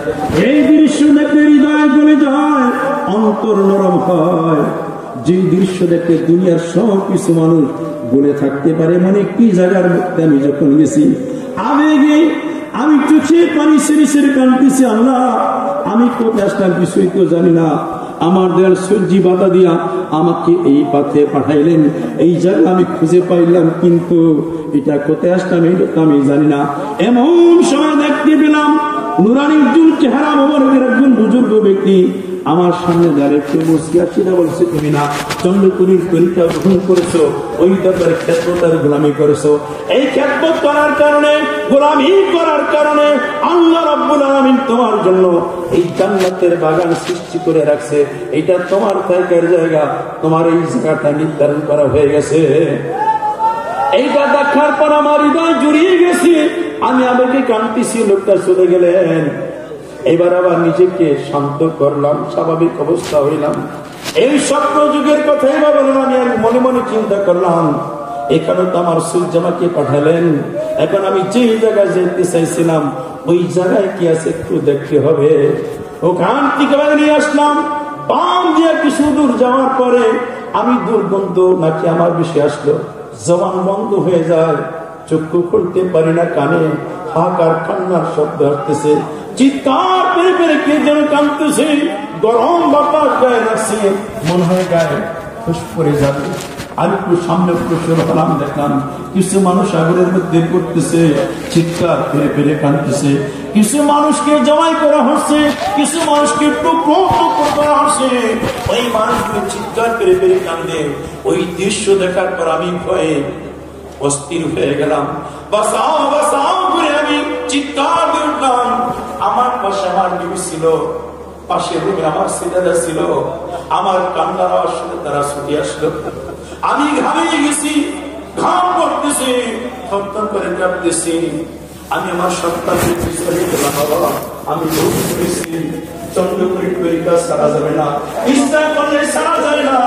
এই দৃশ্য দেখে হৃদয় গলে যায়, অন্তর নরম হয়। যে দৃশ্য দেখে দুনিয়ার সব কিছু মানুষ বলে থাকতে পারে, মানে কি জায়গার মধ্যে আমি যখন গেছি আবেগে আমি চোখে পানি সেরে সেরে কাঁদতেছি। আল্লাহ আমি কোথায় আসলাম কিছুই তো জানি না। আমার দেয়াল সূর্যি বাধা দিয়া আমাকে এই পথে পাঠাইলেন, এই জায়গা আমি খুঁজে পাইলাম, কিন্তু এটা কোথায় আসলাম এই আমি জানি না। এমন সময় দেখতে পেলাম নুরানি উজ্জ্বল চেহারা মোবারকের একজন বুজুর্গ ব্যক্তি আমার সামনে দাঁড়িয়ে মুসকিয়াছিনা বলছে তুমি না চন্দ্রপুরীর তরিকা গ্রহণ করেছো, ওই দরবারে খ্যাতবোধ আর গোলামি করেছো। এই খ্যাতবোধ করার কারণে, গোলামি করার কারণে আল্লাহ রাব্বুল আলামিন তোমার জন্য এই জান্নাতের বাগান সৃষ্টি করে রাখছে। এটা তোমার থাকার জায়গা, তোমার এই জায়গাটা নির্ধারণ করা হয়ে গেছে। এইটা দেখার পর আমার হৃদয় জুড়িয়ে গেছে। আমি আমাকে কাঁদতেছি, লোকটা চলে গেলেন। এবার আবার নিজেকে শান্ত করলাম, স্বাভাবিক অবস্থা হইলাম। এই স্বপ্ন যুগের কথাই ভাবলাম। আমি মনে মনে চিন্তা করলাম এখানে তো আমার সূর্য আমাকে পাঠালেন, এখন আমি যে জায়গায় যেতে চাইছিলাম ওই জায়গায় কি আছে একটু দেখতে হবে। ওখান থেকে নিয়ে আসলাম। বাম দিয়ে কিছু দূর যাওয়ার পরে আমি দুর্গন্ধ নাকি আমার বেশি আসলো, জবান বন্ধ হয়ে যায়, চক্ষু খুলতে পারি না, কানে হাহাকার কান্নার শব্দ আসতেছে, চিৎকার পেরে পেরে কে যেন কাঁদতেছে, গরম বাতাস গায়ে লাগছে, মনে হয় গায়ে ফুস পড়ে যাবে। আর একটু সামনে প্রচুর হলাম, দেখলাম কিছু মানুষ সাগরের মধ্যে পড়তেছে, চিৎকার পেরে পেরে কাঁদতেছে। কিছু মানুষকে জমাই করা হচ্ছে, কিছু মানুষকে টুকরো টুকরো করা হচ্ছে। ওই মানুষগুলো চিৎকার পেরে পেরে কাঁদে। ওই দৃশ্য দেখার পর আমি ভয়ে অস্থির হয়ে গেলাম। বাঁচাও বাঁচাও করে আমি চিৎকার দিয়ে উঠলাম। আমার পাশে আমার বিবি ছিল, পাশে রুমে আমার ছেলেরা ছিল। আমার কান্নার আওয়াজ শুনে তারা ছুটে আসলো। আমি ঘামিয়ে গেছি, ঘাম পড়তেছি, থরথর করে কাঁপতেছি। আমি আমার সন্তানকে পিছনে গেলাম, বাবা আমি ভুল করেছি, চন্দ্রপুরীর তরিকা সারা যাবে না, ইসলাম করলে সারা যায় না।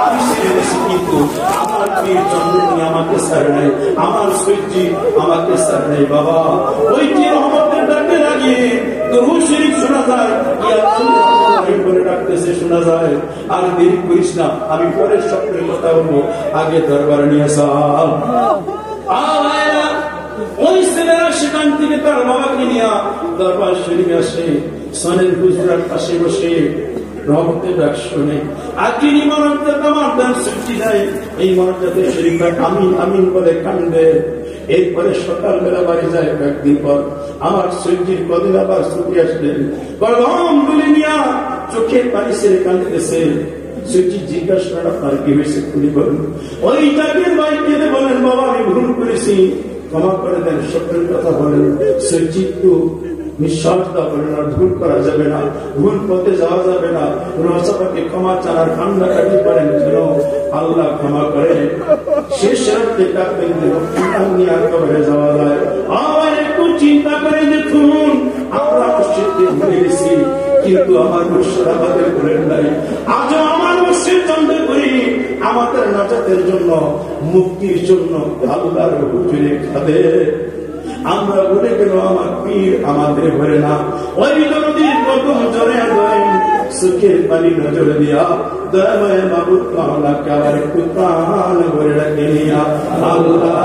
আমি ছেড়ে দিয়েছি, কিন্তু আমার পীর চন্দ্রপুরী আমাকে ছাড়ে নাই, আমার সূর্যি আমাকে ছাড়ে নাই। বাবা ওই যে রহমতের ডাকে লাগিয়ে দরুদ শরীফ শোনা যায়, করে রাখতেছে শোনা যায়। আর দেরি করিস না, আমি পরের স্বপ্নের কথা বলবো, আগে দরবারে নিয়ে আসাম। ওই ছেলেরা সেখান থেকে তার বাবাকে নিয়ে দরবার শরীফে আসে। সনের হুজুরার পাশে বসে রহমতের ডাক শুনে আর যিনি মর্যাদা আমার সৃষ্টি দেয় এই মর্যাদা শরীফ আমিন আমিন বলে কান্দে। এরপরে সকালবেলা বাড়ি যায়, কয়েকদিন পর আমার সূর্যের কদিন আবার ছুটি আসলেন, গরম বলে নিয়া চোখের পানি ছেড়ে কাঁদতেছে। সূর্যি জিজ্ঞাসা করেন আপনার কি হয়েছে, খুলি বলেন। ওই জাতির বাইক কেঁদে বলেন বাবা আমি ভুল করেছি, ক্ষমা করে দেন, সত্যের কথা বলেন। সূর্যি একটু নিঃশ্বাস দেওয়া বলেন, আর ভুল করা যাবে না, ভুল পথে যাওয়া যাবে না, রসাপাকে ক্ষমা চালার কান্না কাটি পারেন যেন আল্লাহ ক্ষমা করে। শেষ রাত্রে কাঁদবেন যেন নিয়ে কবরে যাওয়া যায়। আবার একটু চিন্তা করে দেখুন আমরা মসজিদকে ভুলে গেছি, কিন্তু আমার মুর্শিদ আমাদের ভুলেন নাই। আজও আমার মুর্শিদ চন্দ্র করি আমাদের নাজাতের জন্য, মুক্তির জন্য আল্লাহর হুজুরে কাঁদে। আমরা বলে গেল আমার পীর আমাদের ভরে না। ওই নদীর কদম জরে দেন সুখের পানি নজর দিয়া দয়াময় মাবুদ মাওলাকে আবার একটু প্রাণ ভরে রাখে নিয়া আল্লাহ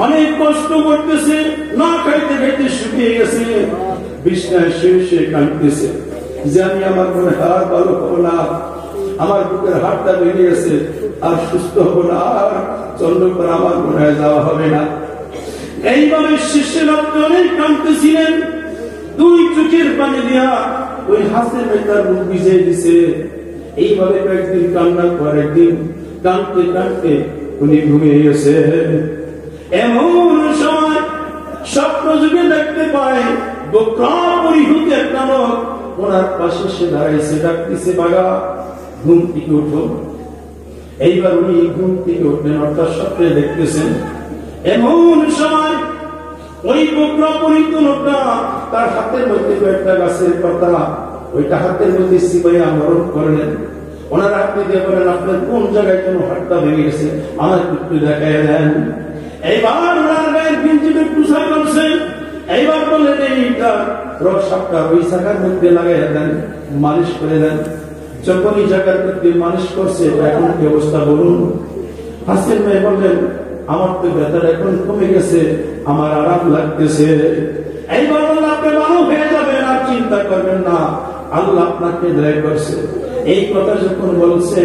অনেক কষ্ট করতেছে, না খাইতে খাইতে শুকিয়ে গেছে, বিছনায় শুয়ে কাঁদতেছে যে আমি আমার মনে হার ভালো হবো না, আমার বুকের হাড়টা বেরিয়ে গেছে, আর সুস্থ হবো না, আর চন্দ্রকর আমার মনে হয় যাওয়া হবে না। এইভাবে শেষে রাত্রে অনেক কাঁদতেছিলেন, দুই চোখের পানি দিয়া ওই হাসের মেয়েটার মুখ ভিজিয়ে দিছে। এইভাবে কয়েকদিন কান্নার পর একদিন কাঁদতে কাঁদতে উনি ঘুমিয়ে গেছে। এমন সময় স্বপ্ন যুগে দেখতে পায় বোকরা পরিহিত একটা লোক ওনার পাশে সে দাঁড়াইছে, ডাকতেছে বাগা ঘুম থেকে উঠো। এইবার উনি ঘুম থেকে উঠলেন, অর্থাৎ স্বপ্নে দেখতেছেন। এমন সময় ওই বোকরা পরিহিত লোকটা তার হাতের মধ্যে একটা গাছের পাতা, ওইটা হাতের মধ্যে সিবাইয়া মরণ করলেন। ওনারা হাতে দিয়ে বলেন আপনার কোন জায়গায় কোন হাতটা ভেঙে গেছে আমার একটু দেখাই দেন। এইবার ওনার গায়ের গিঞ্জিটা টুসা করছে, এইবার বললেন এইটা রসাপটা ওই জায়গার মধ্যে লাগাই দেন, মালিশ করে দেন। যখন এই জায়গার মধ্যে মালিশ করছে এখন কি অবস্থা বলুন। হাসিন ভাই বললেন আমার তো ব্যথাটা এখন কমে গেছে, আমার আরাম লাগতেছে। এইবার বললেন আপনি ভালো হয়ে যাবেন, আর চিন্তা করবেন না, আল্লাহ আপনাকে দয়া করছে। এই কথা যখন বলছে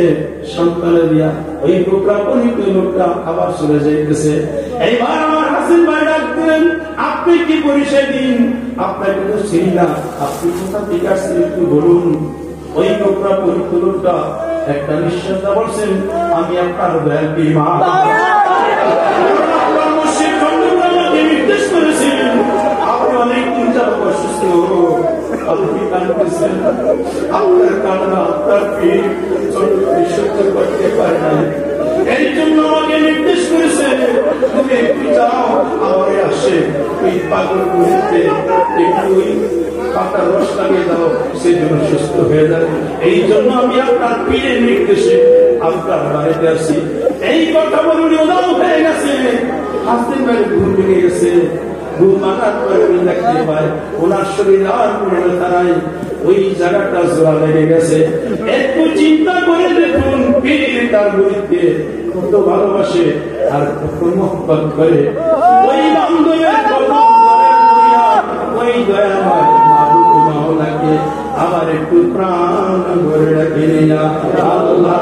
সন্তানে দিয়া ওই বোকরা পরিহিত লোকটা আবার চলে যাইতেছে। এইবার আমার হাসিন ভাই ডাক দিলেন আপনি কি পরিচয় দিন, আপনাকে তো চিনি না, আপনি কোথা থেকে আসছেন একটু বলুন। ওই বোকরা পরিহিত লোকটা একটা নিঃশ্বাস বলছেন আমি আপনার দয়াল ইমাম। আপনার মসজিদ চন্দ্রপুরকে নির্দেশ করেছেন আপনি অনেক চিন্তা অসুস্থ, আপনি কাঁদতেছেন, আপনার কান্না আপনার পীর চন্দ্রপুরী সহ্য করতে পারে না, এই জন্য আমাকে নির্দেশ করেছে তুমি একটু যাও আমার আসে ওই পাগল গুলিতে একটু পাতার রস লাগিয়ে দাও, সেই জন্য সুস্থ হয়ে যাবে। এই জন্য আমি আপনার পীরের নির্দেশে আপনার বাড়িতে আসি। এই কথা বলুন ওদাও হয়ে গেছে, হাসতে পারে ঘুম ভেঙে গেছে। ঘুম আনার পরে উনি দেখতে পায় ওনার শরীর আর কোনো ব্যথা নাই, ওই জায়গাটা জোড়া লেগে গেছে। একটু চিন্তা করে দেখুন পীর তার মুরিদকে কত ভালোবাসে আর কত মহব্বত করে। ওই বান্ধবের কথা ওই দয়াময় মাবুদ মাওলাকে আবার একটু প্রাণ ভরে রাখে না আল্লাহ।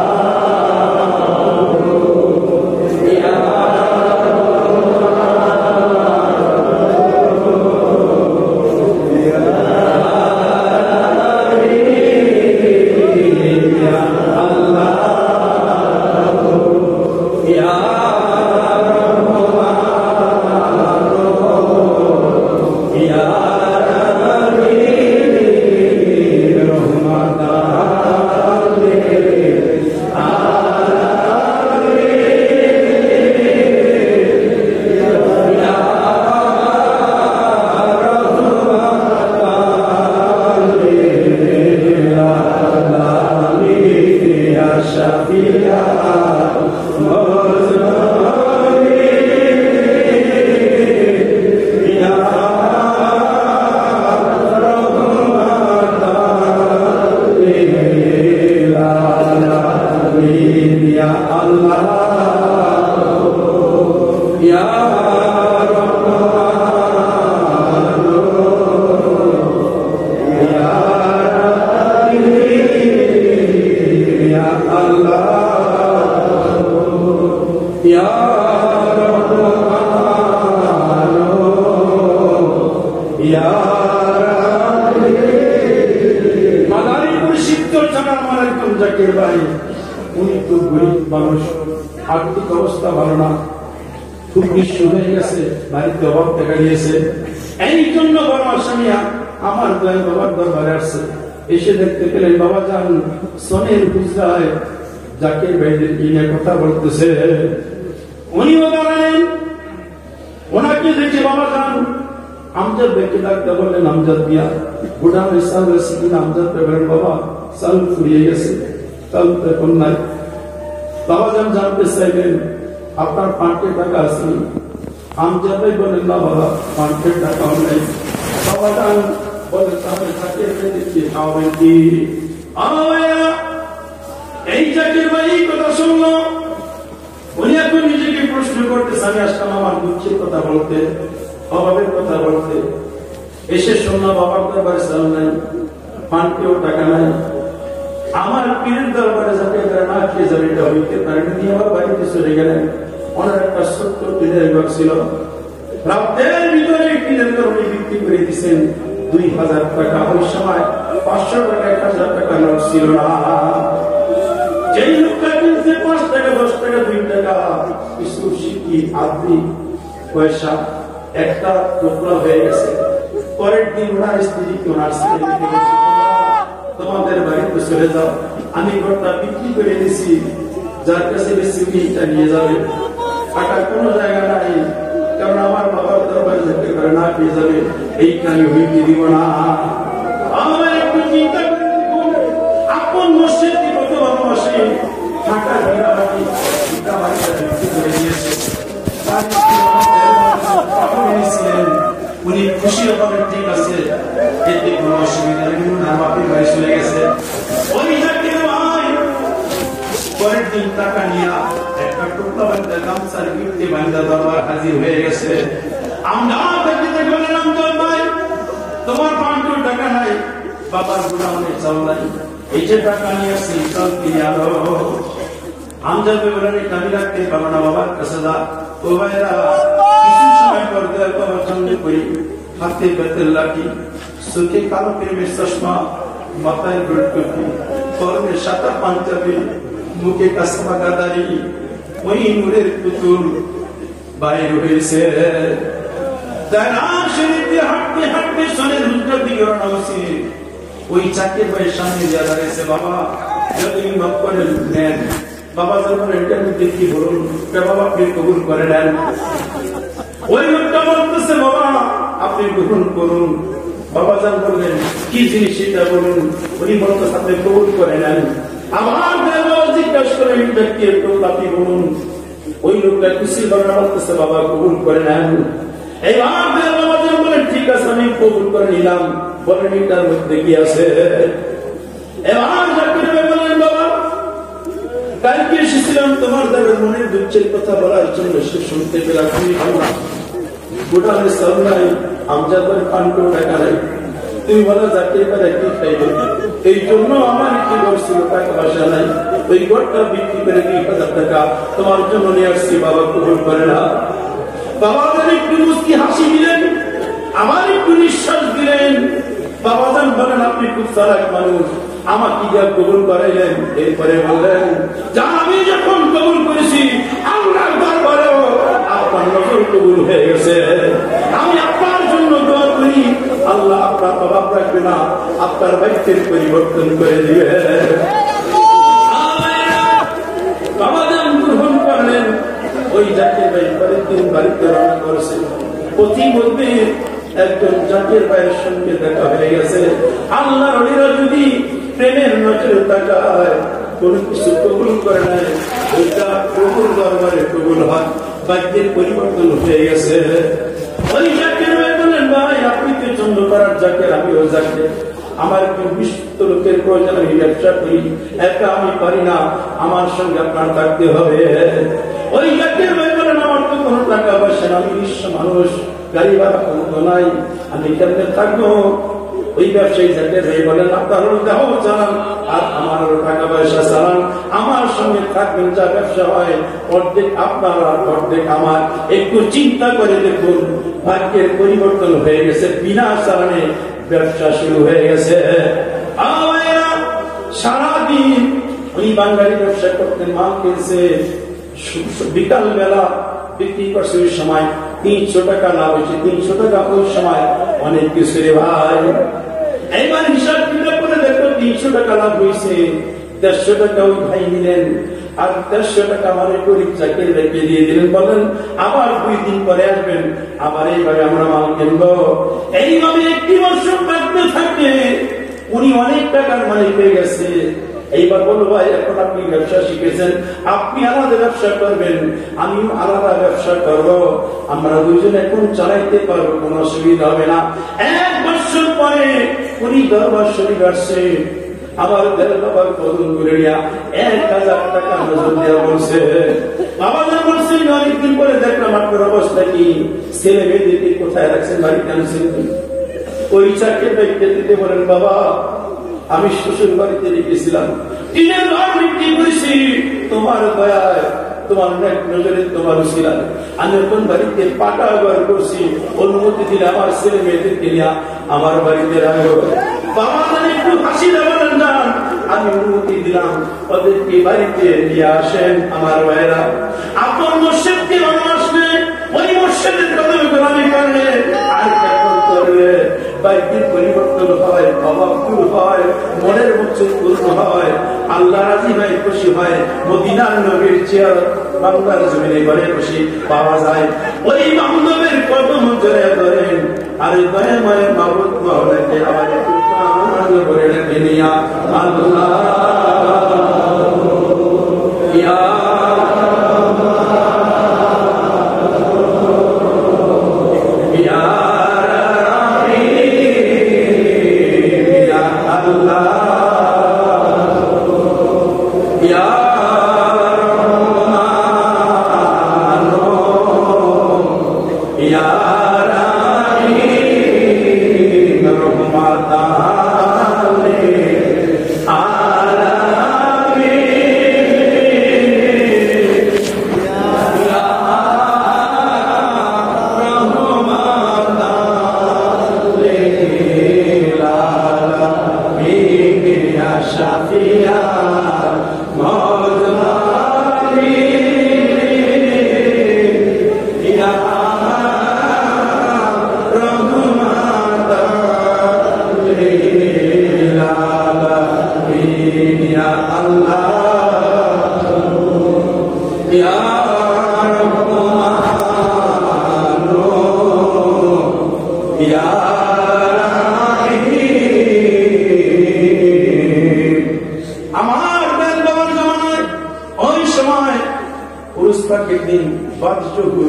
আর্থিক অবস্থা ভালো না, খুব নিঃস্ব হয়ে গেছে, বাড়িতে অভাব দেখা দিয়েছে। এই জন্য বড় আসামিয়া আমার বাবার দরবারে আসছে। এসে দেখতে পেলেন বাবা যান সনের হুজরায় জাকির ভাইদের নিয়ে কথা বলতেছে। উনিও দাঁড়ালেন, ওনাকে দেখে বাবা যান আমজাদ ভাইকে ডাকতে বললেন, আমজাদ মিয়া গোডাউনে চাল আছে কিনা? আমজাদ ভাই বলেন, বাবা চাল ফুরিয়ে গেছে, চাল তো এখন নাই। বাবা যান জানতে চাইলেন, আপনার 5 টাকা আছে? আমজাদ ভাই বলেন, না বাবা 5 টাকাও নাই। বাবা যান বলেন, তাহলে জাকির ভাইকে খাওয়াবেন কি? এই জাকির ভাই এই কথা শুনলো, উনি এখন নিজেকে প্রশ্ন করতেছে, আমি আসলাম আমার দুঃখের কথা বলতে, অভাবের কথা বলতে। এসে শুনলাম বাবার দরবারে চাল নাই, 5 টাকা নাই। আমার পীরের দরবারে যাতে না খেয়ে যাবে এটা হইতে পারে না। তিনি আমার বাড়িতে চলে গেলেন। ওনার একটা 70 টিনের ঘর ছিল, রাতের ভিতরে টিনের ঘর উনি বিক্রি করে দিচ্ছেন 2000 টাকা। ওই সময় 500 টাকা 1000 টাকা নোট ছিল না। যেই লোকটা কিনছে 5 টাকা 10 টাকা 2 টাকা কিছু সিকি আদমি পয়সা একটা টুকরা হয়ে গেছে। পরের দিন ওনার স্ত্রীকে ওনার ছেলেকে তোমাদের বাড়িতে চলে যাও, আমি ঘরটা বিক্রি করে দিছি, যার কাছে বেশি এটা নিয়ে যাবে। টাকা কোনো জায়গা নাই, কারণ আমার বাবার দরবারে যেতে পারে না পেয়ে যাবে, এইখানে হইতে দিব না। আমার একটু চিন্তা করে দেখুন, আপন মসজিদ কত ভালোবাসে, টাকা বিরাবাটি এটা বাড়িটা বিক্রি করে দিয়েছে। উনি খুশি হবেন, ঠিক আছে, এতে কোনো অসুবিধা নেই, আর বাপের বাড়ি চলে গেছে। ওই জাকির ভাই পরের দিন টাকা নিয়ে একটা টুকরা বান্ধা গামছার গিফটে বান্ধা দরবার হাজির হয়ে গেছে। আমরা দেখতে বললাম, আমজাদ ভাই তোমার 5 টাকা নাই, বাবার গোডাউনে চাল নাই, এই যে টাকা নিয়ে আসছি চাল কিনে আনো। আমজাদ ভাই বলেন, এটা আমি রাখতে পারবো না, বাবার কাছে যা। ও ভাইরা কিছু সময় পর দেওয়ার বাবার সঙ্গে করি, হাতে বেতের লাঠি, চোখে কালো প্রেমের চশমা, মাথায় গোলটুপি, পরনে সাদা পাঞ্জাবি, মুখে কাসমা গাদারি, ওই নূরের পুতুল বাইর হয়েছে। হাঁটতে হাঁটতে সনের হুজরার দিকে রওনা হয়েছে। ওই জাকির ভাইয়ের সামনে যা দাঁড়িয়েছে, বাবা যদি মাফ করে নেন। বাবা যখন এটা দেখি বলুন, বাবা আপনি কবুল করে নেন। ওই লোকটা বলতেছে, বাবা আপনি গ্রহণ করুন। বাবা যান বললেন, কি জিনিস সেটা বলুন। উনি বলতেছে, আপনি কবুল করে নেন। আমার জিজ্ঞাসা করে ব্যক্তি একটু আপনি বলুন। ওই লোকটা খুশি ঘটনা বলতেছে, বাবা কবুল করে নেন। এইবার বাবা যান বলেন, ঠিক আছে আমি কবুল করে নিলাম। বলেন এটার মধ্যে কি আছে? এবার জাকির ভাই বলেন, বাবা কালকে এসেছিলাম তোমার দ্বারা মনের দুঃখের কথা বলার জন্য, সে শুনতে পেলাম তুমি গোডাউনে চাল নাই, আমজাদ ভাই 5 টাকা নাই, তুমি বলো জাকির ভাই কি খাইবে। এই জন্য আমার একটি ঘর ছিল, টাকা পয়সা নাই, ওই ঘরটা বিক্রি করে 2000 টাকা তোমার জন্য নিয়ে আসছি, বাবা কবুল করে না। বাবা যান একটু মুস্কি হাসি দিলেন, আমার একটু নিঃশ্বাস দিলেন। বাবা যান বলেন, আপনি খুব চালাক মানুষ, আমাকে যা কবুল করাইলেন। এরপরে বললেন, যা আমি যখন কবুল করেছি আল্লাহর দরবারেও আপনার নজর কবুল হয়ে গেছে। আমি আপনার জন্য দোয়া করি, আল্লাহ আপনার অভাব রাখবে না, আপনার ভাগ্যের পরিবর্তন করে দিবে। বাবা যান গ্রহণ করলেন। ওই জাকির ভাই পরের দিন বাড়িতে রওনা করেছে। প্রতিমধ্যে একজন জাকির ভাইয়ের সঙ্গে দেখা হয়ে গেছে। আল্লাহর ওলিরা যদি প্রেমের নজরে তাকায়, কোনো কিছু কবুল করে নাই, ওইটা প্রভুর দরবারে কবুল হয়। ভাগ্যের পরিবর্তন হয়ে গেছে। ওই জাকের ভাই বললেন, ভাই আপনি তো চন্দ্র করার জাকের, আমিও জাকের, আমার কেউ বিশুদ্ধ লোকের প্রয়োজন, আমি ব্যবসা করি, একা আমি পারি না, আমার সঙ্গে আপনার থাকতে হবে। ওই জাকের ভাই বলেন, আমার তো কোনো টাকা পয়সা না, আমি বিশ্ব মানুষ, গাড়ি ভাড়া কোনো নাই, আমি কেমনে থাকবো? ওই ব্যবসায়ী জাকের ভাই বলেন, আপনার দেহ চালান আর আমার টাকা পয়সা চালান, আমার সঙ্গে থাকবেন, যা ব্যবসা হয় অর্ধেক আপনার আর অর্ধেক আমার। একটু চিন্তা করে দেখুন, ভাগ্যের পরিবর্তন হয়ে গেছে, বিনা চালানে ব্যবসা শুরু হয়ে গেছে। সারাদিন ওই বাঙালি ব্যবসা করতেন, মাল কিনছে, বিকাল বেলা বিক্রি করছে, ওই সময় 300 টাকা লাভ হয়েছে। 300 টাকা ওই সময় অনেক কিছু রে ভাই। এইবার হিসাব কিতাব করে দেখো, 300 টাকা লাভ হয়েছে, 150 টাকা ওই ভাই নিলেন, আর 150 টাকা আমার গরিব জাকের রেখে দিয়ে দিলেন, বলেন আবার 2 দিন পরে আসবেন, আবার এইভাবে আমরা মাল কিনবো। এইভাবে 1 বছর কাটতে থাকে, উনি অনেক টাকার মালিক হয়ে গেছে। এইবার বলবো, ভাই এখন আপনি ব্যবসা শিখেছেন, আপনি আলাদা ব্যবসা করবেন, আমি আলাদা ব্যবসা করব, আমরা দুইজন এখন চালাইতে পারবো, কোনো অসুবিধা হবে না। 1 বছর পরে উনি দরবার শরীফ আসছে, আবার বাবার কদম করে নিয়া 1000 টাকা নজর দেওয়া বলছে। বাবা যা বলছেন, অনেকদিন পরে দেখলাম আপনার অবস্থা কি, ছেলে মেয়েদেরকে কোথায় রাখছেন, বাড়িতে আনছেন? ওই চাকরি ব্যক্তি দিতে বলেন, বাবা আমি শ্বশুর বাড়িতে রেখেছিলাম, টিনের ঘর বিক্রি করেছি, তোমার দয়ায়, তোমার নজরে, তোমার ছিলাম, আমি এখন বাড়িতে পাকা ঘর করছি, অনুমতি দিলে আমার ছেলে মেয়েদেরকে নিয়ে আমার বাড়িতে রাখবো। বাবা একটু হাসি দেবেন না, আমি অনুমতি দিলাম, ওদেরকে বাড়িতে নিয়ে আসেন। আমার ভাইয়েরা, আপন মসজিদকে ভালোবাসলে, ওই মসজিদের কদমে গোলামি করলে আর কেমন করবে? বাইকের পরিবর্তন হয়, অভাব দূর হয়, মনের মুচ্ছুদ পূর্ণ হয়, আল্লাহ রাজি হয়, খুশি হয়। মদিনার নবীর চেয়ার বাংলার জমিনে ঘরে বসে পাওয়া যায়। ওই বান্ধবের কদম জড়িয়ে ধরেন, আর দয়াময় মাবুদ মাওলাকে আবার একটু প্রাণ ভরে রেখে নিয়া আল্লাহ ইয়া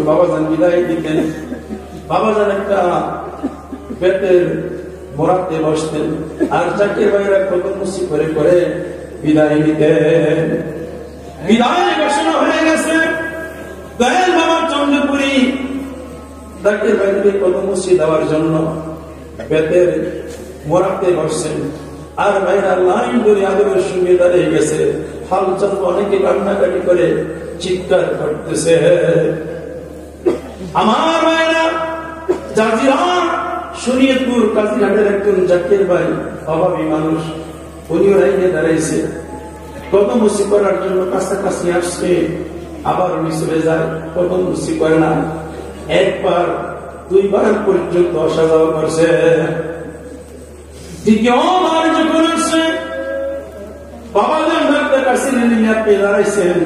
বাবাজান বিদায় দিতেন। বাবাজান একটা বেতের মোড়াতে বসতেন, আর চাকরির বাইরে কদম মুসি করে করে বিদায় নিতেন। বিদায় ঘোষণা হয়ে গেছে, দয়াল বাবা চন্দ্রপুরী চাকরির বাইরে কদম মুসি দেওয়ার জন্য বেতের মোড়াতে বসছেন, আর বাইরা লাইন ধরে আদরের সঙ্গে দাঁড়িয়ে গেছে। হাল চন্দ্র অনেকে কান্নাকাটি করে চিৎকার করতেছে। আমার ভাইরা, জাজিরা শরীয়তপুর কাজিরহাটের একজন জাকির ভাই, অভাবী মানুষ, উনিও লাইনে দাঁড়াইছে, কদম মুসি করার জন্য কাছাকাছি আসছে, আবার উনি চলে যায়, কদম মুসি করে না। 1 বার 2 বার পর্যন্ত আসা যাওয়া করছে। দ্বিতীয়বার যখন আসছে, বাবা ডাক্তার কাছে নিয়ে আপনি দাঁড়াইছেন,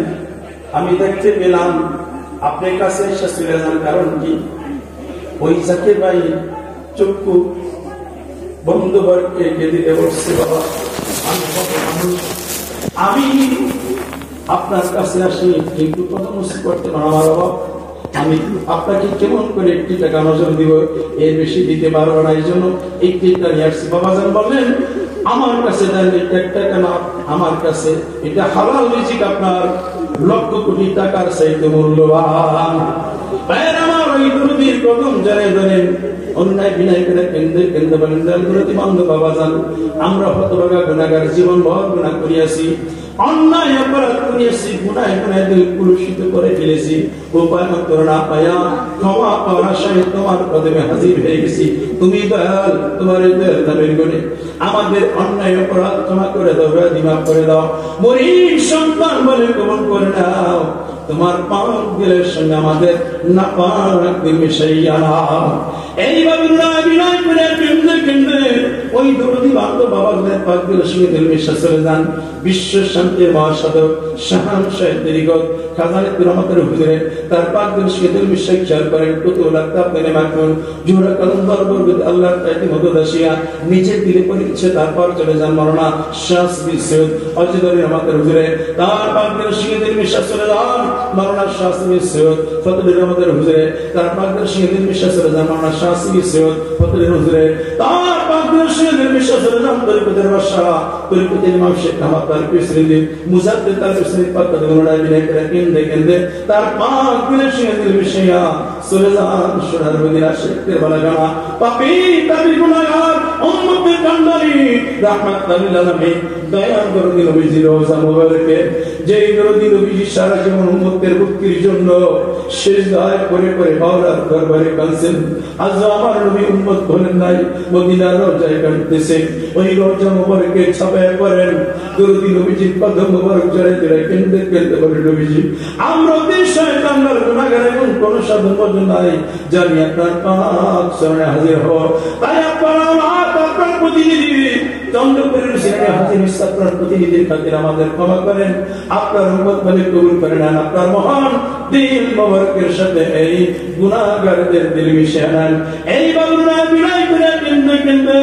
আমি দেখতে পেলাম আপনার কাছে এসে চলে যান, কারণ কি? ওই জাকির ভাই চক্ষু বন্ধ করে কেঁদে বসছে, বাবা আমি কত মানুষ, আমি আপনার কাছে আসি, কিন্তু কত মুসিবত করতে পারো আমার বাবা। আমি আপনাকে কেমন করে 1 টাকা নজর দিব, এর বেশি দিতে পারবো না, এই জন্য 1 টাকা নিয়ে আসছি। বাবাজান বললেন, আমার কাছে দেন 1 টাকা না, আমার কাছে এটা হালাল রিজিক, আপনার লক্ষ কোটি টাকার চাইতে মূল্যবান। ভাইয়ের আমার, ওই দুরুদির কদম জানে জানেন, অন্যায় বিনয় করে কেন্দ্রে কেন্দ্রে বলেন, দুরুদি বন্ধ বাবাজান, আমরা হতভাগা গুনাহগার, জীবন ভর গুনাহ করিয়াছি, অন্যায় অপরাধ করিয়াছি, গুনাহে গুনাহে দিল কলুষিত করে ফেলেছি। উপায় মতো না পায়া ক্ষমা পাওয়ার আশায় তোমার কদমে হাজির হয়ে গেছি। তুমি দয়াল, তোমার দয়াল নামের গুণে আমাদের অন্যায় অপরাধ ক্ষমা করে দাও, মাফ করে দাও। মরির সন্তান বলে কবুল করে নাও, তোমার পাক দিলের সঙ্গে আমাদের নাপাক দিল মিশাইয়া নাও। এইভাবে বিনয় করে কেন্দ্রে কেন্দ্রে ওই দুরুদি বান্ধব বাবাদের পাক দিলের সঙ্গে দিল মিশা চলে যান। বিশ্ব শান্তির মহাসাধক শাহান সাহেব দিরিগত খাজানে রহমতের হুজুরে তার পাক দিলের সঙ্গে দিল মিশা খেয়াল করেন, কুতুল আক্তাব নেমে মাখুন জোহরা কালাম দরবার আল্লাহর তাইতি মদদাসিয়া নিচের দিলে পড়েছে। তারপর চলে যান মরনা শাস বিসুদ অজদরি রহমতের হুজুরে তার পাক দিলের সঙ্গে দিল মিশা চলে যান মরনা শাস বিসুদ ফতলি রহমতের হুজুরে তার পাক দিলের সঙ্গে দিল মিশা চলে যান মরনা শাস বিসুদ ফতলি হুজুরে তার পাক দিলের সঙ্গে দিল মিশা চলে যান তরিকতের বাদশা তরিকতের ইমাম শেখ আহমদ তার পিছনে মুজাদ্দিদ তার পিছনে পাক দিলের বিনয় করে কেন্দ্রে কেন্দ্রে তার পাক দিলের সঙ্গে দিল মিশা চলে যান সোনার মদিনা শেখের বালাগানা পাপী তাবি গুনাহগার উম্মতের কান্ডারি রাহমাতুল লিল আলামিন দয়া করে নবীজির রওজা মুবারকে, যেই নবীজি সারা জীবন উম্মতের মুক্তির জন্য সিজদায় করে করে মাওলার দরবারে কাঁদছেন। আজ আমার নবী উম্মত বলেন নাই, মদিনার রওজায় কাঁদতেছেন। ওই রওজা মুবারকে ছাপায়া করেন দরুদি নবীজির কদম মুবারক জড়াই জড়াই কেন্দ্রে কেন্দ্রে বলে, নবীজি আমরা দেশে কান্নার গুনাহগার এমন কোন সাধন বর্জন নাই, জানি আপনার পাক চরণে হাজির হও। তাই আপনার প্রতিনিধি চন্দ্রপুরের সেখানে হাজির আপনার প্রতিনিধির খাতির আমাদের ক্ষমা করেন, আপনার উম্মত বলে কবুল করে নেন, আপনার মহান দিল মোবারকের সাথে এই গুনাহগারদের দিল মিশিয়ে নেন। এই বাবুরা বিনয় করে কেন্দ্রে কেন্দ্রে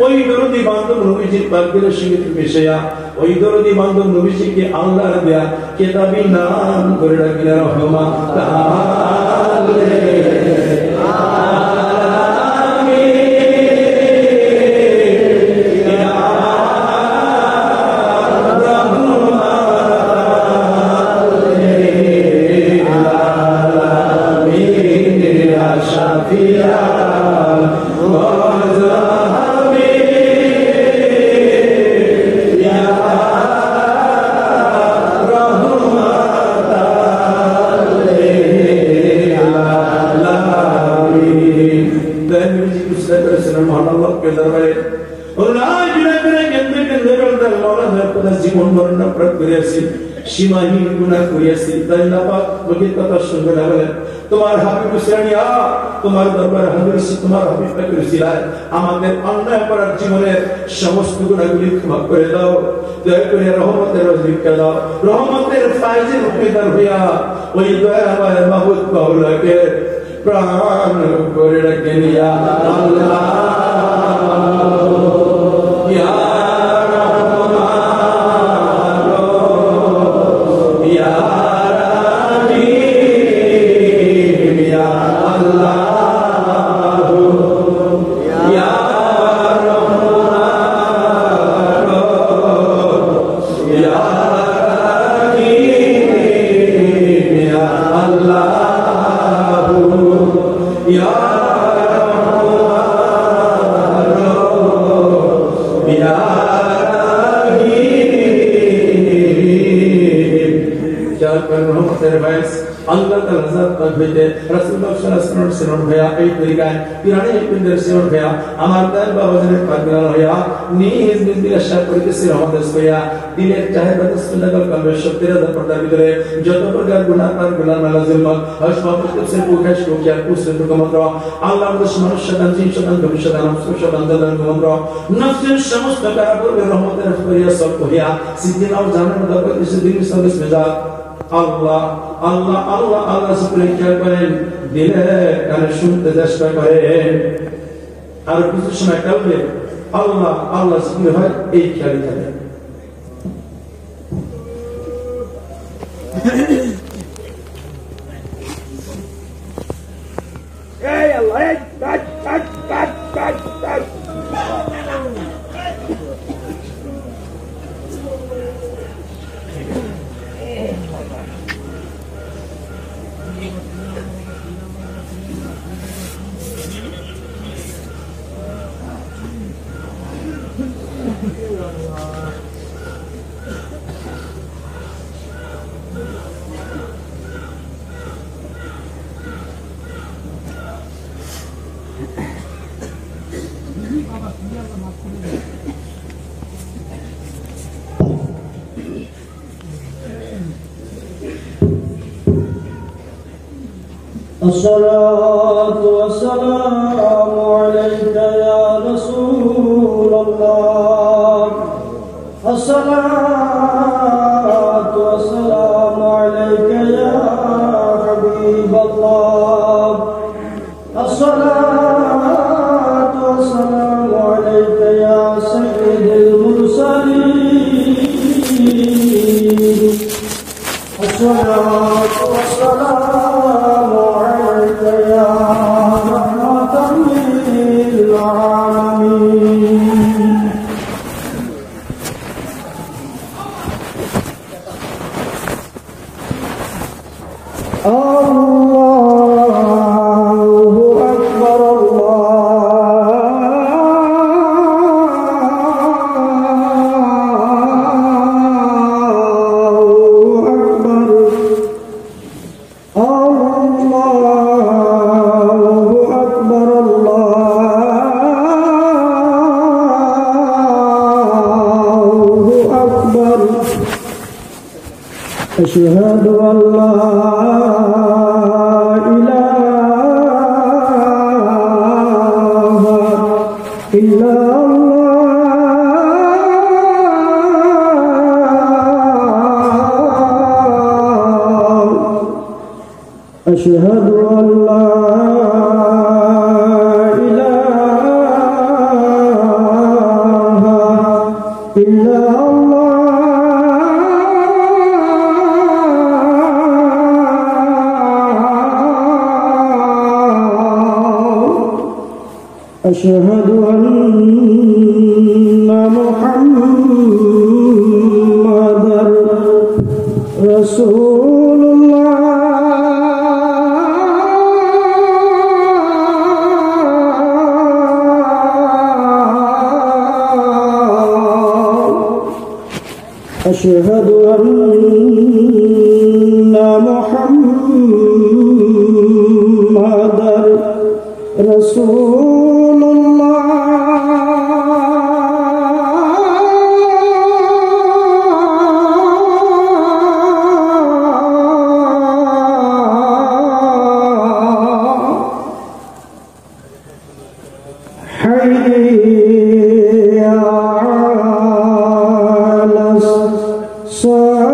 ওই দরদি বান্ধব নবীজির পাক দিলের সঙ্গে মিশিয়া ওই দরদি বান্ধব নবীজিকে আল্লাহর দেয়া কেতাবি নাম করে রাখলেন রহমান। জীবন বর্ণনা করিয়াছি, সীমাহীন গুনাহ করিয়াছি, তাই না পাক লোকের কথা শুনবে না বলেন, তোমার হাবিব হুসাইনিয়া তোমার দরবারে হাজির হইছি, তোমার হাবিব পাকের উসিলায় আমাদের অন্যায় করার জীবনের সমস্ত গুনাহগুলি ক্ষমা করে দাও, দয়া করে রহমতের ভিক্ষা দাও, রহমতের ফায়জের উম্মেদার হইয়া ওই দয়াময় মাবুদ বাউলাকে প্রাণ করে রাখেন ইয়া আল্লাহ ইয়া Allah Taala berbeda. Rasulullah Sallallahu Alaihi Wasallam भैया कई तरीका है पुराने पिंडर से और भैया हमारे दाल बाबा ने पागल भैया नीज दिल आशा करके से रहमत भैया दिले चाहे बदस लगल कल शक्तिरा दा पर्दा भीतरे যত প্রকার গুনাহ আর গুনাহ লাজিম আসবাব से पूछा को क्या कुछ तो कमर আল্লাহ আমাদের মানুষ শতান জিন শতান ভবিষ্যৎ নফস শতান দান কমর নফসের সমস্ত কারাপুর রহমতের ফরিয়া সব হইয়া সিদ্দিন আও জানান দাও ইস দিন সবস মেজা আল্লাহ আল্লাহ আল্লাহ আল্লাহ সুবহানাহু ওয়া তাআলা করেন দিলে কানে শুনতে চেষ্টা করেন আর কিছু সময় কালবে আল্লাহ আল্লাহ সুবহানাহু ওয়া তাআলা এই খেয়াল থাকে الصلاة والسلام عليك يا رسول الله الصلاة والسلام عليك يا حبيب الله الصلاة والسلام عليك يا سيد المرسلين الصلاة والسلام عليك يا رحمة للعالمين الله أكبر أشهد أن لا إله إلا الله أشهد أن لا إله إلا الله أشهد أن محمدًا رسول الله أشهد أن محمدًا رسول حي على الصلاة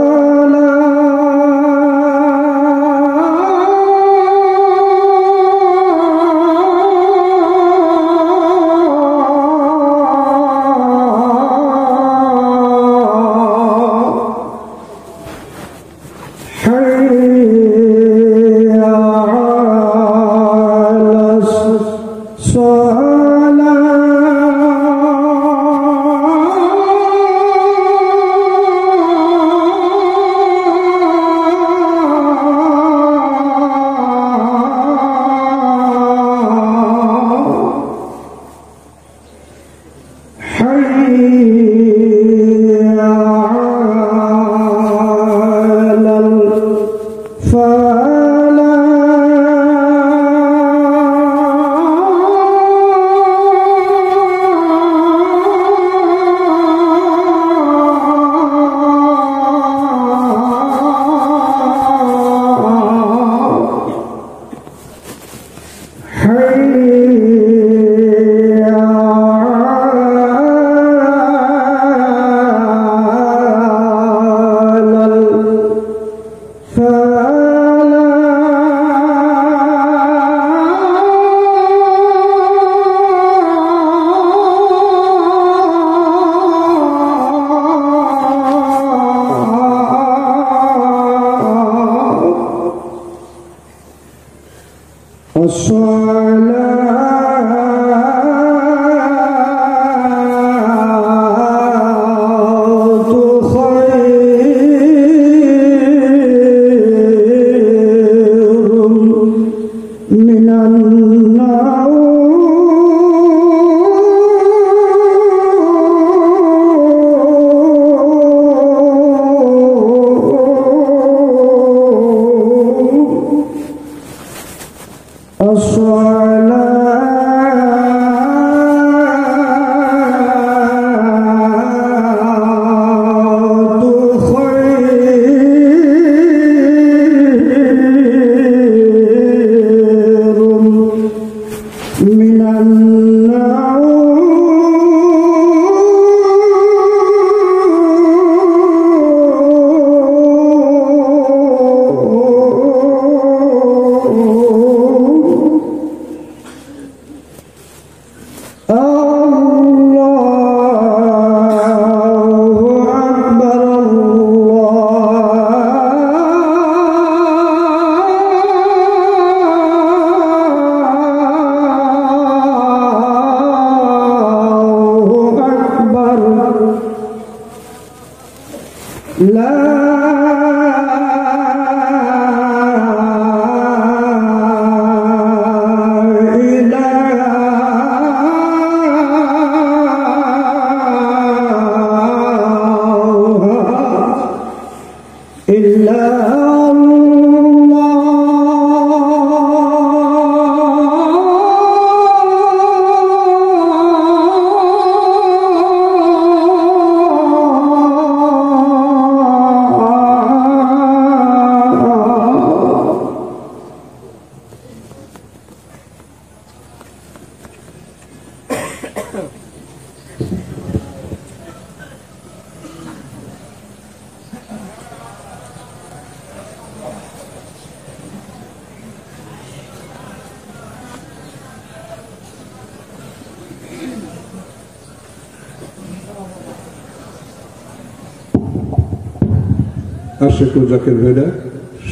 আশিক ও জাকের ভাইরা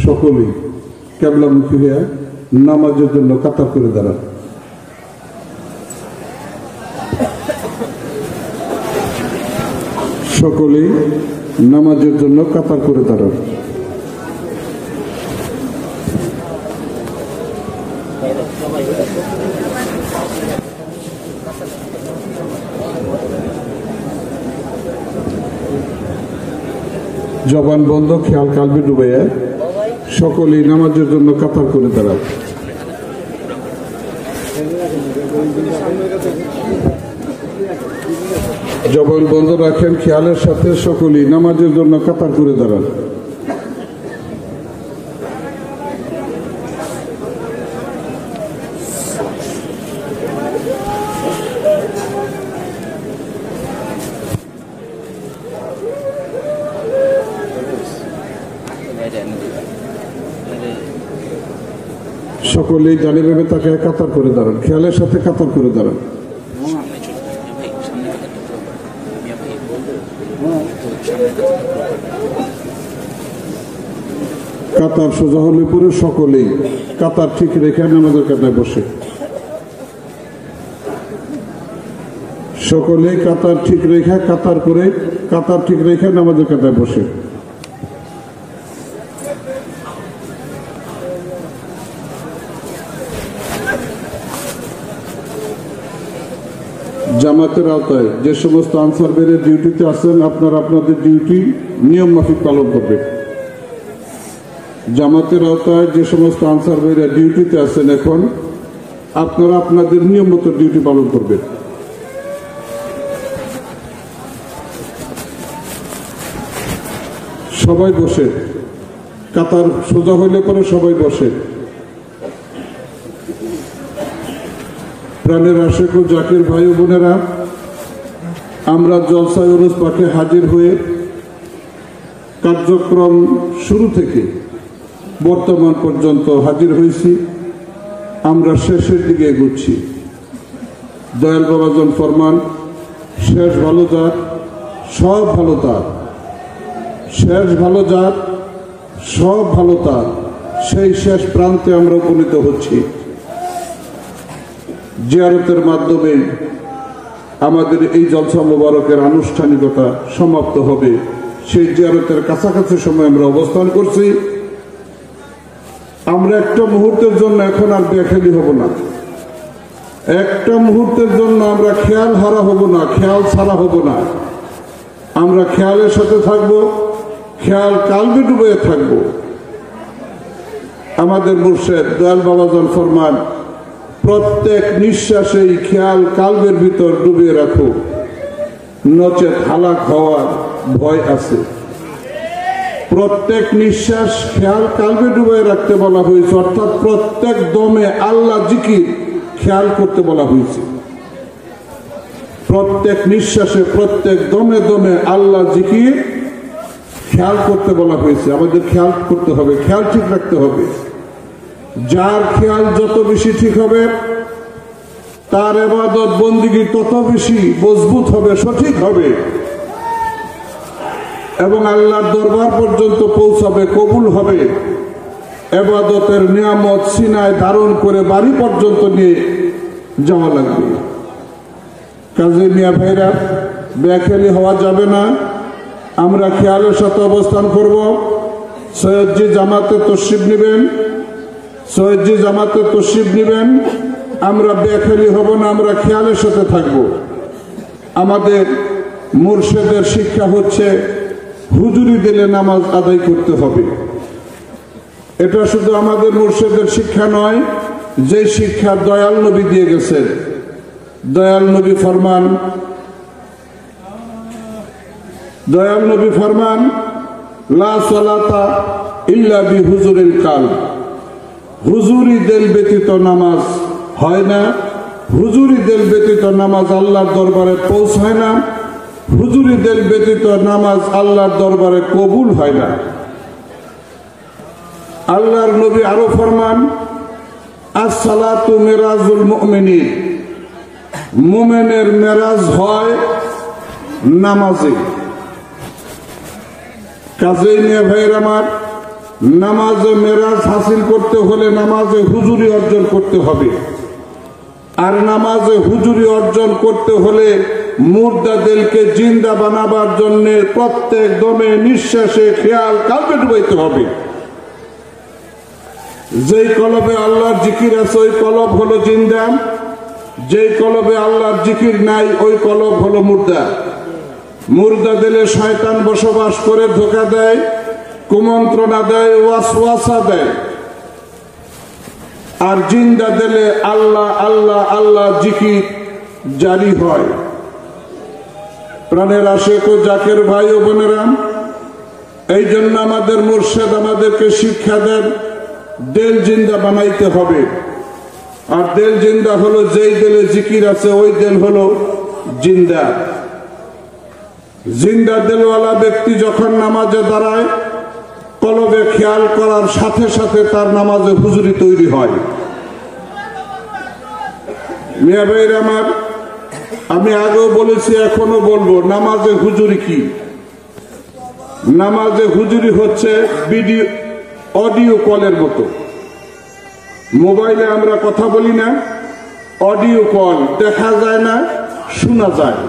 সকলেই কেবলামুখী হয়ে নামাজের জন্য কাতার করে দাঁড়ান। সকলেই নামাজের জন্য কাতার করে দাঁড়ান। জবান বন্ধ, খেয়াল কালবে ডুবাইয়া সকলেই নামাজের জন্য কাতার করে দাঁড়ান। জবান বন্ধ রাখেন, খেয়ালের সাথে সকলেই নামাজের জন্য কাতার করে দাঁড়ান। সকলেই জানি ভেবে তাকে কাতার করে দাঁড়ান, খেয়ালের সাথে কাতার করে দাঁড়ান। কাতার সোজা হলে পরে সকলেই কাতার ঠিক রেখে নামাজের কাতায় বসে। সকলেই কাতার ঠিক রেখে কাতার করে কাতার ঠিক রেখে নামাজের কাতায় বসে। জামাতের আওতায় যে সমস্ত আনসার বেড়ে ডিউটিতে আছেন, আপনারা আপনাদের ডিউটি নিয়ম মাফিক পালন করবেন। জামাতের আওতায় যে সমস্ত আনসার বেড়ে ডিউটিতে আছেন, এখন আপনারা আপনাদের নিয়ম মতো ডিউটি পালন করবেন। সবাই বসে, কাতার সোজা হইলে পরে সবাই বসে। প্রাণের আশিক ও জাকির ভাই ও বোনেরা, আমরা জলসায় উরুস পাকে হাজির হয়ে কার্যক্রম শুরু থেকে বর্তমান পর্যন্ত হাজির হয়েছি। আমরা শেষের দিকে এগোচ্ছি। দয়াল বাবাজন ফরমান, শেষ ভালো যার, সব ভালো তার। শেষ ভালো যার, সব ভালো তার। সেই শেষ প্রান্তে আমরা উপনীত হচ্ছি। জিয়ারতের মাধ্যমে আমাদের এই জলসা মোবারকের আনুষ্ঠানিকতা সমাপ্ত হবে। সেই জিয়ারতের কাছাকাছি সময় আমরা অবস্থান করছি। আমরা একটা মুহূর্তের জন্য এখন আর বেখেয়ালি হব না, একটা মুহূর্তের জন্য আমরা খেয়াল হারা হব না, খেয়াল ছাড়া হব না। আমরা খেয়ালের সাথে থাকব, খেয়াল কালবে ডুবে থাকব। আমাদের মুর্শিদ দয়াল বাবাজান ফরমান, প্রত্যেক নিঃশ্বাসেই খেয়াল কালবের ভিতর ডুবিয়ে রাখো, নচেত হালাক হওয়ার ভয় আছে। প্রত্যেক নিঃশ্বাস খেয়াল কালবে ডুবিয়ে রাখতে বলা হয়েছে, অর্থাৎ প্রত্যেক দমে আল্লাহ জিকির খেয়াল করতে বলা হয়েছে। প্রত্যেক নিঃশ্বাসে প্রত্যেক দমে দমে আল্লাহ জিকির খেয়াল করতে বলা হয়েছে। আমাদের খেয়াল করতে হবে, খেয়াল ঠিক রাখতে হবে। যার খেয়াল যত বেশি ঠিক হবে, তার ইবাদত বন্দেগী তত বেশি মজবুত হবে, সঠিক হবে এবং আল্লাহর দরবার পর্যন্ত পৌঁছাবে, কবুল হবে। ইবাদতের নিয়ামত সিনায় ধারণ করে বাড়ি পর্যন্ত নিয়ে যাওয়া লাগবে। কাজে মিয়া ভাইরা, বেখেয়ালি হওয়া যাবে না। আমরা খেয়ালের সাথে অবস্থান করব। সৈয়দজি জামাতে তশরিফ নেবেন, সৈয়দজি জামাতে তশরিফ নেবেন। আমরা বেখেয়ালি হব না, আমরা খেয়ালের সাথে থাকব। আমাদের মুর্শিদের শিক্ষা হচ্ছে হুজুরি দিলে নামাজ আদায় করতে হবে। এটা শুধু আমাদের মুর্শিদের শিক্ষা নয়, যে শিক্ষা দয়াল নবী দিয়ে গেছেন। দয়াল নবী ফরমান লা সালাতা ইল্লা বি হুজুরিল কালব। হুজুরি দিল ব্যতীত নামাজ হয় না, হুজুরি দিল ব্যতীত নামাজ আল্লাহর দরবারে পৌঁছায় না, হুজুরি দিল ব্যতীত নামাজ আল্লাহর দরবারে কবুল হয় না। আল্লাহর নবী আরো ফরমান, আস-সালাতু মিরাজুল মুমিনিন। মুমিনের মেরাজ হয় নামাজে। কাজেই নিয়ে ভাইয়ের আমার, নামাজে মেরাজ হাসিল করতে হলে নামাজে হুজুরি অর্জন করতে হবে। আর নামাজে হুজুরি অর্জন করতে হলে মুর্দা দিলকে জিন্দা বানাবার জন্য প্রত্যেক দমে নিঃশ্বাসে খেয়াল কালবে ডুবাইতে হবে। যেই কলবে আল্লাহর জিকির আছে ওই কলব হলো জিন্দা, যেই কলবে আল্লাহর জিকির নাই ওই কলব হলো মুর্দা। মুর্দা দিলে শয়তান বসবাস করে, ধোঁকা দেয়, কুমন্ত্রণা দেয়, ওয়াসওয়াসা দেয়। আর জিন্দা দিলে আল্লাহ আল্লাহ আল্লাহ জিকির জারি হয়। প্রাণের আশেক ও জাকের ভাই ও বোনেরা, এই জন্য আমাদের মুর্শিদ আমাদেরকে শিক্ষা দেন, দিল জিন্দা বানাইতে হবে। আর দিল জিন্দা হলো যেই দিলে জিকির আছে ওই দিল হলো জিন্দা। জিন্দা দিলওয়ালা ব্যক্তি যখন নামাজে দাঁড়ায়, কলবে খেয়াল করার সাথে সাথে তার নামাজে হুজুরি তৈরি হয়। মিয়া ভাইয়ের আমার, আমি আগেও বলেছি, এখনো বলবো, নামাজে হুজুরি কি? নামাজে হুজুরি হচ্ছে ভিডিও অডিও কলের মতো। মোবাইলে আমরা কথা বলি না, অডিও কল, দেখা যায় না, শোনা যায়,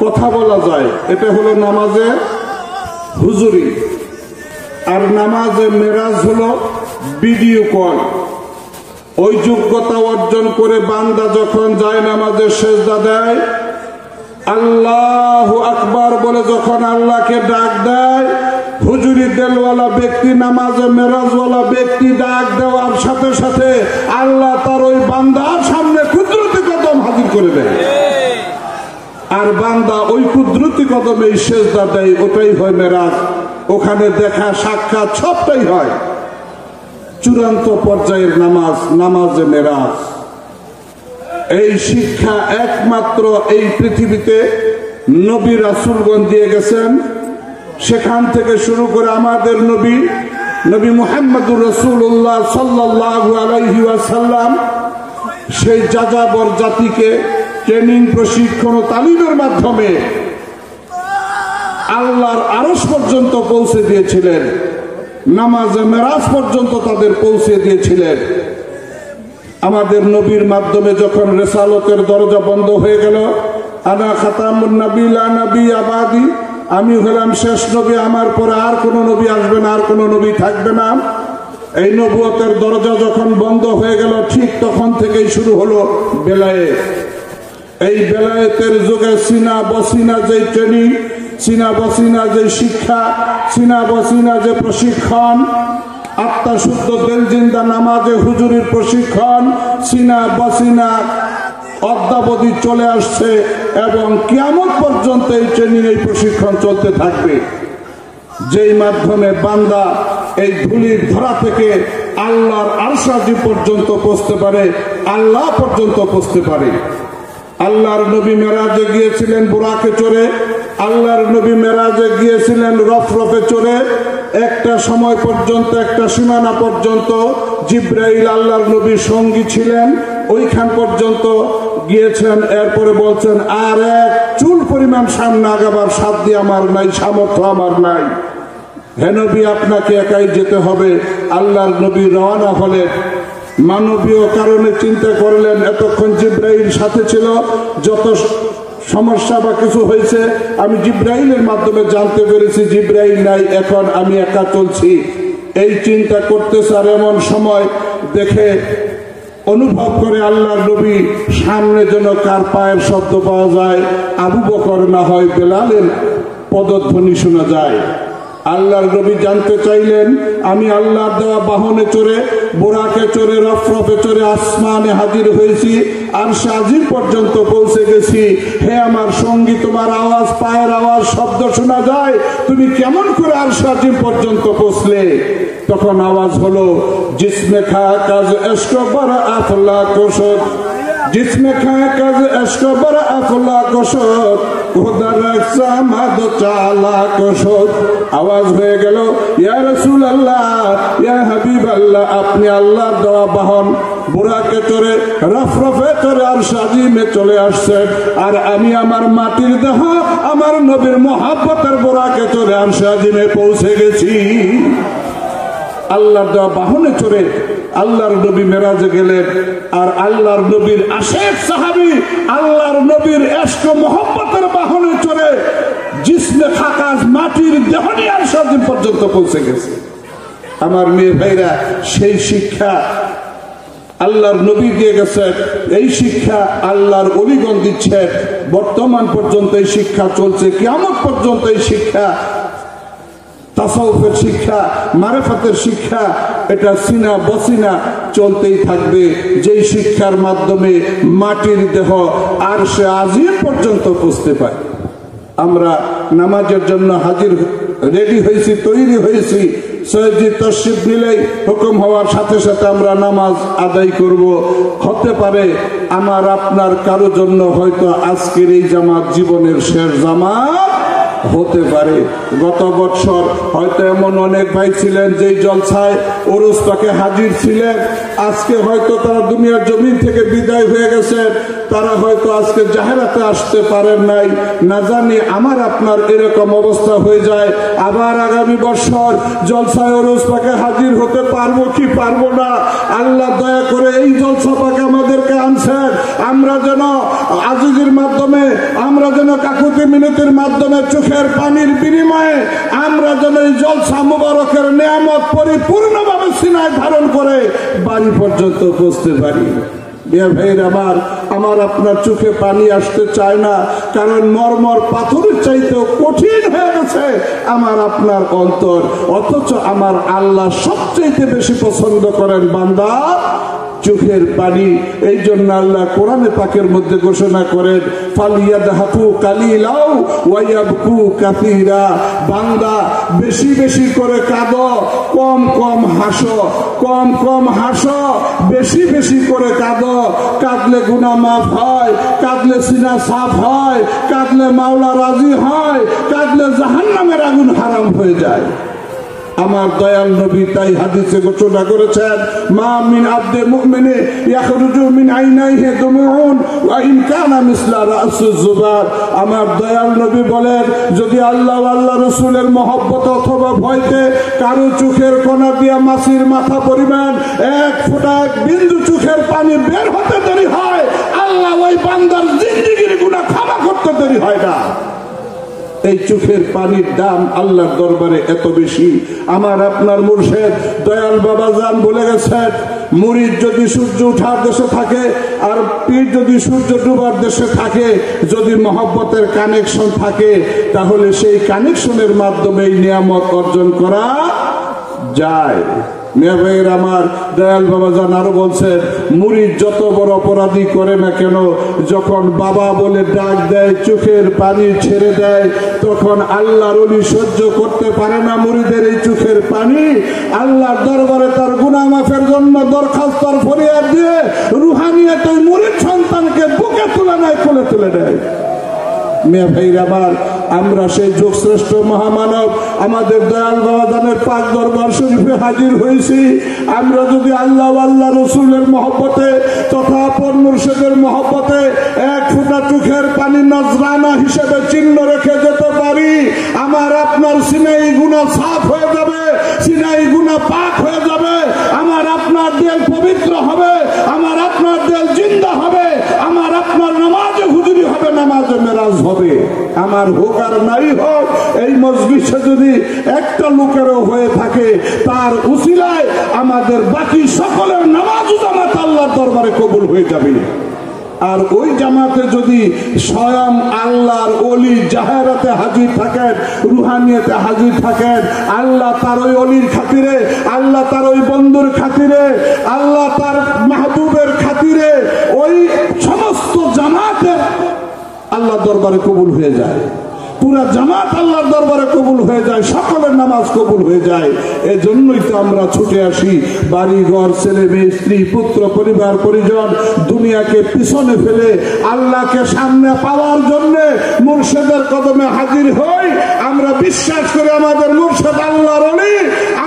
কথা বলা যায়। এটা হলো নামাজে হুজুরি। আর নামাজে মেরাজ হলো ভিডিও কল। ওই যোগ্যতা অর্জন করে বান্দা যখন যায় নামাজে সেজদা দেয়, আল্লাহু আকবার বলে যখন আল্লাহকে ডাক দেয়, হুজুরি দিলওয়ালা ব্যক্তি, নামাজে মেরাজওয়ালা ব্যক্তি ডাক দেওয়ার সাথে সাথে আল্লাহ তার ওই বান্দার সামনে কুদরতি কদম হাজির করে দেয়। আর বান্দা ওই কুদরতি কদমে সেজদা দেয়, ওটাই হয় মেরাজ। ওখানে দেখা সাক্ষাৎ সবটাই হয়। চূড়ান্ত পর্যায়ের নামাজ, নামাজে মেরাজ। এই শিক্ষা একমাত্র এই পৃথিবীতে নবী রাসূলগণ দিয়ে গেছেন। সেখান থেকে শুরু করে আমাদের নবী নবী মুহাম্মদুর রাসূলুল্লাহ সাল্লাল্লাহু আলাইহি ওয়াসাল্লাম সেই যাযাবর জাতিকে ট্রেনিং, প্রশিক্ষণ ও তালিমের মাধ্যমে আল্লাহর আরশ পর্যন্ত পৌঁছে দিয়েছিলেন, নামাজে মেরাজ পর্যন্ত তাদের পৌঁছে দিয়েছিলেন। আমাদের নবীর মাধ্যমে যখন রেসালতের দরজা বন্ধ হয়ে গেল, আনা খাতামুন নবী লা নবী আবাদি, আমি হলাম শেষ নবী, আমার পরে আর কোনো নবী আসবে না, আর কোনো নবী থাকবে না। এই নবুয়তের দরজা যখন বন্ধ হয়ে গেল, ঠিক তখন থেকেই শুরু হলো বেলায়েত। এই বেলায়েতের যুগে সিনা বসিনা যে ট্রেনিং, সিনা বসিনা যে শিক্ষা, সিনা বসিনা যে প্রশিক্ষণ, আত্মা শুদ্ধ দিল জিন্দা নামাজে হুজুরির প্রশিক্ষণ, সিনা বসিনা অদ্যাবধি চলে আসছে এবং কিয়ামত পর্যন্ত এই ট্রেনিং, এই প্রশিক্ষণ চলতে থাকবে, যেই মাধ্যমে বান্দা এই ধুলির ধরা থেকে আল্লাহর আরশাজি পর্যন্ত পৌঁছতে পারে, আল্লাহ পর্যন্ত পৌঁছতে পারে। আল্লাহর নবী মেরাজে গিয়েছিলেন বুরাকে চড়ে, আল্লাহর নবী মেরাজে গিয়েছিলেন রফরফে চড়ে। একটা সময় পর্যন্ত, একটা সীমানা পর্যন্ত জিব্রাইল আল্লাহর নবীর সঙ্গী ছিলেন, ওইখান পর্যন্ত গিয়েছেন। এরপরে বলছেন আর এক চুল পরিমাণ সামনে আগাবার সাধ্য আমার নাই, সামর্থ্য আমার নাই, হে নবী আপনাকে একাই যেতে হবে। আল্লাহর নবী রওনা হলেন, মানবীয় কারণে চিন্তা করলেন এতক্ষণ জিব্রাইল সাথে ছিল, যত সমস্যা বা কিছু হয়েছে আমি জিব্রাইলের মাধ্যমে জানতে পেরেছি, জিব্রাইল নাই, এখন আমি একা চলছি। এই চিন্তা করতেছে, আর এমন সময় দেখে অনুভব করে আল্লাহর নবী সামনে যেন কার পায়ের শব্দ পাওয়া যায়, আবু বকর না হয় বেলালের পদধ্বনি শোনা যায়। আল্লাহর নবী জানতে চাইলেন, আমি আল্লাহর দেওয়া বাহনে চড়ে, বোরাকে চড়ে, রফরফে চড়ে আসমানে হাজির হয়েছি, আরশে আজিম পর্যন্ত পৌঁছে গেছি। হে আমার সঙ্গী, তোমার আওয়াজ, পায়ের আওয়াজ, শব্দ শোনা যায়, তুমি কেমন করে আরশে আজিম পর্যন্ত পৌঁছলে? তখন আওয়াজ হলো, জিসমে খা কাজ এশক বড় আফলা কোশত, जिसमें खाए कज एशको बर अफला कोशत खुदर सामद चाला कोशत। आवाज হয়ে গেল, ইয়া রাসূলুল্লাহ, ইয়া হাবিবাল্লাহ, আপনি আল্লাহর দেওয়া বাহন বুরাকে চড়ে, রফরফে চড়ে আরশে আজিমে চলে আসছেন, আর আমি আমার মাটির দেহ, আমার নবীর মহব্বতের বুরাকে চড়ে আরশে আজিমে পৌঁছে গেছি। আল্লাহর দেওয়া বাহনে চড়ে আল্লাহর নবী মেরাজে গেলেন, আর আল্লাহর নবীর আশেক সাহাবী আল্লাহর নবীর ইশক মোহব্বতের বাহনে চড়ে জিসমে খাকাজ মাটির দেহ নিয়ে আরশে আজিম পর্যন্ত পৌঁছে গেছে। আমার মেয়ে ভাইরা, সেই শিক্ষা আল্লাহর নবী দিয়ে গেছেন, এই শিক্ষা আল্লাহর ওলিগণ দিচ্ছেন। বর্তমান পর্যন্ত এই শিক্ষা চলছে, কিয়ামত পর্যন্ত এই শিক্ষা, তাসাউফের শিক্ষা, মারিফাতের শিক্ষা, এটা সিনা বসিনা চলতেই থাকবে, যেই শিক্ষার মাধ্যমে মাটির দেহ আরশে আজিম পর্যন্ত পৌঁছতে পারে। আমরা নামাজের জন্য হাজির, রেডি হয়েছি, তৈরি হয়েছি, সৈয়দি তশরিফ নিলেই হুকুম হওয়ার সাথে সাথে আমরা নামাজ আদায় করব। হতে পারে আমার আপনার কারো জন্য হয়তো আজকের এই জামাত জীবনের শেষ জামাত হতে পারে। গত বছর হয়তো এমন অনেক ভাই ছিলেন যেই জলসায় ওরস পাকে হাজির ছিলেন, আজকে হয়তো তারা দুনিয়ার জমিন থেকে বিদায় হয়ে গেছেন, তারা হয়তো আজকে জাহেরাতে আসতে পারেন নাই। না জানি আমার আপনার এরকম অবস্থা হয়ে যায়, আবার আগামী বছর জলসায় ওরস পাকে হাজির হতে পারবো কি পারবো না। আল্লাহ দয়া করে এই জলসা পাকে আমাদেরকে আনছেন, আমরা যেন আজিজের মাধ্যমে, আমরা যেন কাকুতি মিনতির মাধ্যমে, চোখের পানির বিনিময়ে আমরা যেন এই জলসা মুবারকের নিয়ামত পরিপূর্ণভাবে সিনায় ধারণ করে বাড়ি পর্যন্ত পৌঁছতে পারি। আমার আপনার চোখে পানি আসতে চায় না, কারণ মরমর পাথরের চাইতেও কঠিন হয়ে গেছে আমার আপনার অন্তর। অথচ আমার আল্লাহ সবচেয়ে বেশি পছন্দ করেন বান্দা চোখের পানি। এই জন্য আল্লাহ কোরআনে পাকের মধ্যে ঘোষণা করেন, ফালিয়াদহাকু কালিলাও ওয়া ইয়াবকু কাসীরা। বান্দা বেশি বেশি করে কাঁদো, কম কম হাসো, কম কম হাসো, বেশি বেশি করে কাঁদো। কাঁদলে গুনাহ মাফ হয়, কাঁদলে সিনা সাফ হয়, কাঁদলে মাওলা রাজি হয়, কাঁদলে জাহান্নামের আগুন হারাম হয়ে যায়। আমার দয়াল নবী তাই হাদিসে ঘোষণা করেছেন, মা মিন আবদে মুমিনে ইয়াখরুজু মিন আইনাইহি দুমুউন ওয়া ইন কানা মিসলা রাসুজ জুবার। আমার দয়াল নবী বলেন, যদি আল্লাহ আল্লাহ রাসূলের মহব্বত অথবা ভয়তে কারো চোখের কোনা দিয়া মাছির মাথা পরিমাণ এক ফোঁটা এক বিন্দু চোখের পানি বের হতে দেরি হয়, আল্লাহ ওই বান্দার জিন্দেগির গুনাহ ক্ষমা করতে দেরি হয় না। এই চোখের পানির দাম আল্লাহর দরবারে এত বেশি। আমার আপনার মুর্শিদ দয়াল বাবা জান বলে গেছেন, মুরিদ যদি সূর্য ওঠার দেশে থাকে আর পীর যদি সূর্য ডুবার দেশে থাকে, যদি মহব্বতের কানেকশন থাকে, তাহলে সেই কানেকশনের মাধ্যমে এই নিয়ামত অর্জন করা যায়। মেয়ে ভাইয়ের আমার দয়াল বাবা জান আরো বলছেন, মুরিদ যত বড় অপরাধী করে না কেন, যখন বাবা বলে ডাক দেয়, চোখের পানি ছেড়ে দেয়, তখন আল্লাহর ওলি সহ্য করতে পারে না মুরিদের এই চোখের পানি। আল্লাহর দরবারে তার গুনাহ মাফের জন্য দরখাস্ত আর ফরিয়াদ দিয়ে রুহানিয়াত ওই মুরিদ সন্তানকে বুকে তুলে নেয়, কোলে তুলে নেয়। মেয়ে ভাইরা আমার, আমরা সেই যুগশ্রেষ্ঠ মহামানব আমাদের দয়াল বাবা জানের পাক দরবার শরীফে হাজির হয়েছি। আমরা যদি আল্লাহ আল্লাহ রসুলের মহব্বতে তথা আপন মুর্শিদের মহব্বতে এক ফোঁটা চোখের পানি নজরানা হিসেবে চিহ্ন রেখে যেতে পারি, আমার আপনার সিনাই গুনাহ সাফ হয়ে যাবে, সিনাই গুনাহ পাক হয়ে যাবে, আমার আপনার দিল পবিত্র হবে, আমার আপনার দিল জিন্দা হবে, আমার আপনার নামাজে হুজুরি হবে, নামাজে মেরাজ হবে। আমার হোক আর নাই হোক, এই মজলিসে যদি একটা লোকেরও হয়ে থাকে, তার উসিলায় আমাদের বাকি সকলের নামাজ জামাত আল্লাহর দরবারে কবুল হয়ে যাবে। আর ওই জামাতে যদি স্বয়ং আল্লাহর ওলি জাহেরাতে হাজির থাকেন, রুহানিয়াতে হাজির থাকেন, আল্লাহ তার ওই ওলির খাতিরে, আল্লাহ তার ওই বন্ধুর খাতিরে, আল্লাহ তার মাহবুবের খাতিরে ওই সমস্ত জামাতের আল্লাহ দরবারে কবুল হয়ে যায়, পুরা জামাত আল্লাহর দরবারে কবুল হয়ে যায়, সকলের নামাজ কবুল হয়ে যায়। এজন্যই তো আমরা ছুটে আসি, বাড়ি ঘর, ছেলে মেয়ে, স্ত্রী পুত্র পরিবার পরিজন দুনিয়াকে পিছনে ফেলে আল্লাহকে সামনে পাওয়ার জন্য মুর্শিদের কদমে হাজির হই। আমরা বিশ্বাস করি আমাদের মুর্শিদ আল্লাহর ওলি।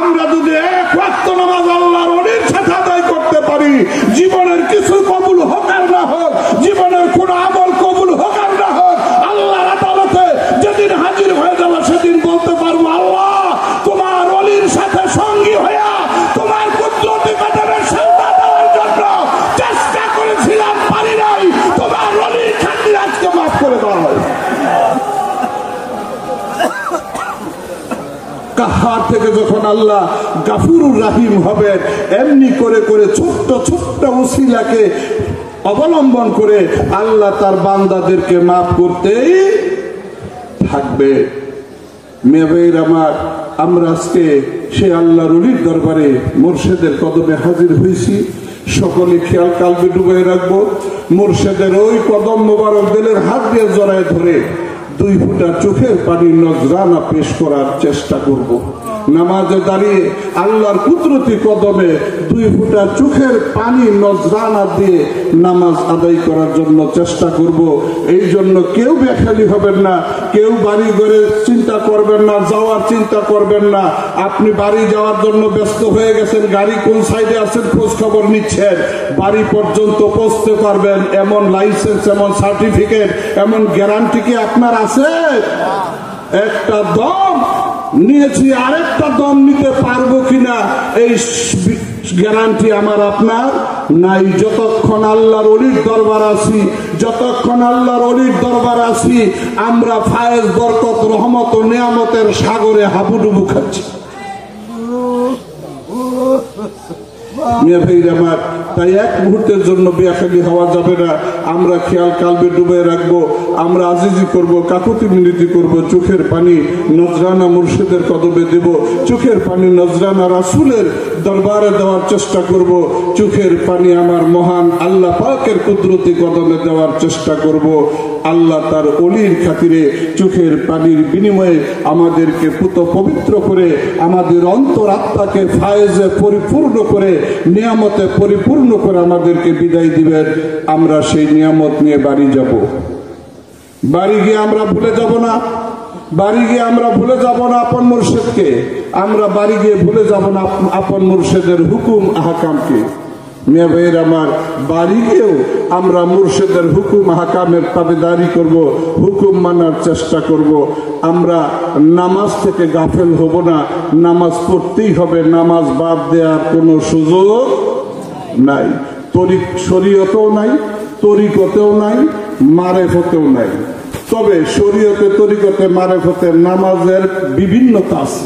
আমরা যদি এক ওয়াক্ত নামাজ আল্লাহর ওলির সাথে আদায় করতে পারি, জীবনের কিছু কবুল হোক আর না হোক, জীবনের কোন আমল কবুল হোক আর না হোক, আল্লাহর আদালতে যেদিন হাজির হয়ে যাবে সেদিন বলতে পারবো, আল্লাহ তোমার ওলির সাথে সঙ্গী হইয়া তোমার কুদরতি কদমের সেজদা দেওয়ার জন্য চেষ্টা করেছিলাম, পারি নাই, তোমার ওলির খাতিরে আজকে মাফ করে দাও। কাহার থেকে যখন আল্লাহ গাফুরুর রাহিম হবেন, এমনি করে করে ছোট্ট ছোট্ট উসিলাকে অবলম্বন করে আল্লাহ তার বান্দাদেরকে মাফ করতেই থাকবে। মেয়ের আমার, আমরা আজকে সে আল্লাহর ওলির দরবারে মুর্শিদের কদমে হাজির হয়েছি। সকলে খেয়াল কালবে ডুবাই রাখবো, মুর্শিদের ওই কদম মোবারক দিলের হাত দিয়ে জড়ায় ধরে 2 ফোঁটা চোখের পানি নজরানা পেশ করার চেষ্টা করব। নামাজে দাঁড়িয়ে আল্লাহর কুদরতি কদমে 2 ফোঁটা চোখের পানি নজরানা দিয়ে নামাজ আদায় করার জন্য চেষ্টা করব। এই জন্য কেউ বেখালি হবেন না, কেউ বাড়ি ঘরে চিন্তা করবেন না, যাওয়ার চিন্তা করবেন না। আপনি বাড়ি যাওয়ার জন্য ব্যস্ত হয়ে গেছেন, গাড়ি কোন সাইডে আছেন খোঁজ খবর নিচ্ছেন, বাড়ি পর্যন্ত পৌঁছতে পারবেন এমন লাইসেন্স, এমন সার্টিফিকেট, এমন গ্যারান্টি কি আপনার আছে? একটা দম নিয়েছি, আরেকটা দম নিতে পারবো কিনা এই গ্যারান্টি আমার আপনার নাই। যতক্ষণ আল্লাহর ওলির দরবার আছি, যতক্ষণ আল্লাহর ওলির দরবার আছি, আমরা ফায়েজ বরকত রহমত ও নিয়ামতের সাগরে হাবুডুবু খাচ্ছি। তাই এক মুহূর্তের জন্য বেখালি হওয়া যাবে না। আমরা খেয়াল কালবে ডুবে রাখবো, আমরা আজিজি করব, কাকুতি মিনতি করব, চোখের পানি নজরানা মুর্শিদের কদমে দেব, চোখের পানি নজরানা রাসূলের দরবারে দেওয়ার চেষ্টা করব, চোখের পানি আমার মহান আল্লাহ পাকের কুদরতি কদমে দেওয়ার চেষ্টা করব। আল্লাহ তার ওলির খাতিরে চোখের পানির বিনিময়ে আমাদেরকে পুত পবিত্র করে, আমাদের অন্তর আত্মাকে ফায়েজে পরিপূর্ণ করে, নিয়ামতে পরিপূর্ণ করে আমাদেরকে বিদায় দিবেন। আমরা সেই নিয়ামত নিয়ে বাড়ি যাব। বাড়ি গিয়ে আমরা ভুলে যাব না বাড়ি গিয়ে আমরা ভুলে যাব না আপন মুর্শিদকে, আমরা বাড়ি গিয়ে ভুলে যাব না আপন মুর্শিদের হুকুম আহকামকে। মিয়া ভাইয়ের আমার, বাড়ি গিয়েও আমরা মুর্শিদের হুকুম আহকামের তাবেদারি করব, হুকুম মানার চেষ্টা করব। আমরা নামাজ থেকে গাফেল হব না, নামাজ পড়তেই হবে, নামাজ বাদ দেওয়ার কোনো সুযোগ নাই। শরীয়তেও নাই, তরিকতেও নাই, মারেফতেও নাই। তবে শরীয়তে, তরিকতে, মারেফতে নামাজের বিভিন্নতা আছে,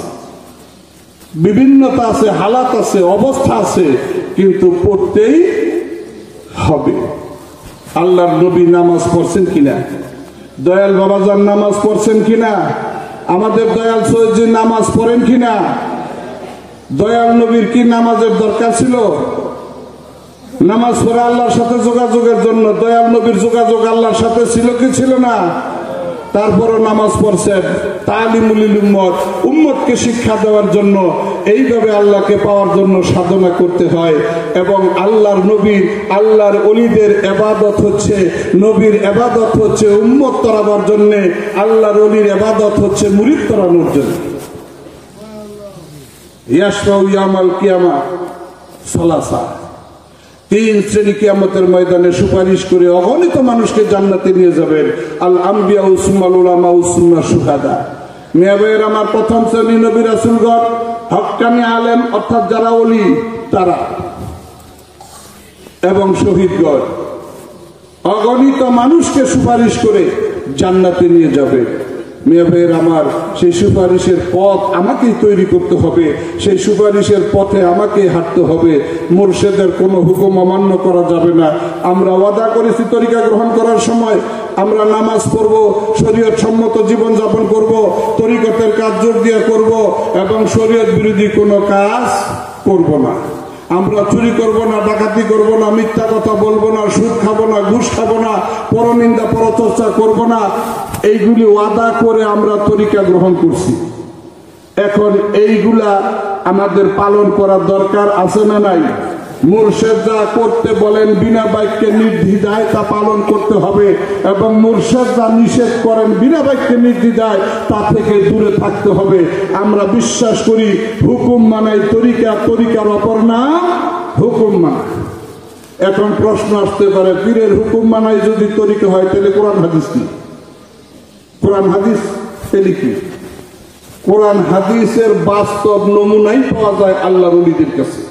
বিভিন্নতা আছে, হালাত আছে, অবস্থা আছে, কিন্তু পড়তেই হবে। আল্লাহর নবী নামাজ পড়ছেন কিনা, দয়াল বাবাজান নামাজ পড়ছেন কিনা, আমাদের দয়াল সৈয়দজি নামাজ পড়েন কিনা? দয়াল নবীর কি নামাজের দরকার ছিল? নামাজ পড়ে আল্লাহর সাথে যোগাযোগের জন্য। দয়াল নবীর যোগাযোগ আল্লাহর সাথে ছিল কি ছিল না? তারপরও নামাজ পড়ছেন তালিমুল উম্মত, উম্মতকে শিক্ষা দেওয়ার জন্য। এইভাবে আল্লাহকে পাওয়ার জন্য সাধনা করতে হয়। এবং আল্লাহর নবীর, আল্লাহর ওলিদের ইবাদত হচ্ছে, নবীর ইবাদত হচ্ছে উম্মত তরাবার জন্য, আল্লাহর ওলির ইবাদত হচ্ছে মুরিদ তরানোর জন্য। ইয়াশফাউ ইয়াউমাল কিয়ামা সালাসা, 3 শ্রেণী কিয়ামতের ময়দানে সুপারিশ করে অগণিত মানুষকে জান্নাতে নিয়ে যাবেন। আল আম্বিয়া উসমাল উলামা উসমা শুহাদা। মিয়া ভাইয়ের আমার, প্রথম শ্রেণী নবী রাসূলগণ, হক্কানি আলেম অর্থাৎ যারা ওলি তারা, এবং শহীদগণ অগণিত মানুষকে সুপারিশ করে জান্নাতে নিয়ে যাবে। মিয়া ভাইয়ের আমার, সেই সুপারিশের পথ আমাকেই তৈরি করতে হবে, সেই সুপারিশের পথে আমাকেই হাঁটতে হবে। মুর্শিদের কোনো হুকুম অমান্য করা যাবে না। আমরা ওয়াদা করেছি তরিকা গ্রহণ করার সময় আমরা নামাজ পড়ব, শরীয়ত সম্মত জীবন যাপন করব, তরিকতের কাজ জোর দিয়ে করব, এবং শরীয়ত বিরোধী কোনো কাজ করব না। আমরা চুরি করব না, ডাকাতি করব না, মিথ্যা কথা বলবো না, সুদ খাবো না, ঘুষ খাবো না, পরনিন্দা পরচর্চা করব না। এইগুলি ওয়াদা করে আমরা তরিকা গ্রহণ করছি। এখন এইগুলা আমাদের পালন করার দরকার আছে না নাই? মুর্শিদ যা করতে বলেন বিনা বাক্যে নির্দ্বিধায় তা পালন করতে হবে, এবং মুর্শিদ যা নিষেধ করেন বিনা বাক্যে নির্দ্বিধায় তা থেকে দূরে থাকতে হবে। আমরা বিশ্বাস করি হুকুম মানাই তরিকা, তরিকার অপর নাম হুকুম মানা। এখন প্রশ্ন আসতে পারে, পীরের হুকুম মানাই যদি তরিকা হয় তাহলে কোরআন হাদিস কি? কোরআন হাদিস তাহলে কি? কোরআন হাদিসের বাস্তব নমুনাই পাওয়া যায় আল্লাহর ওলিদের কাছে।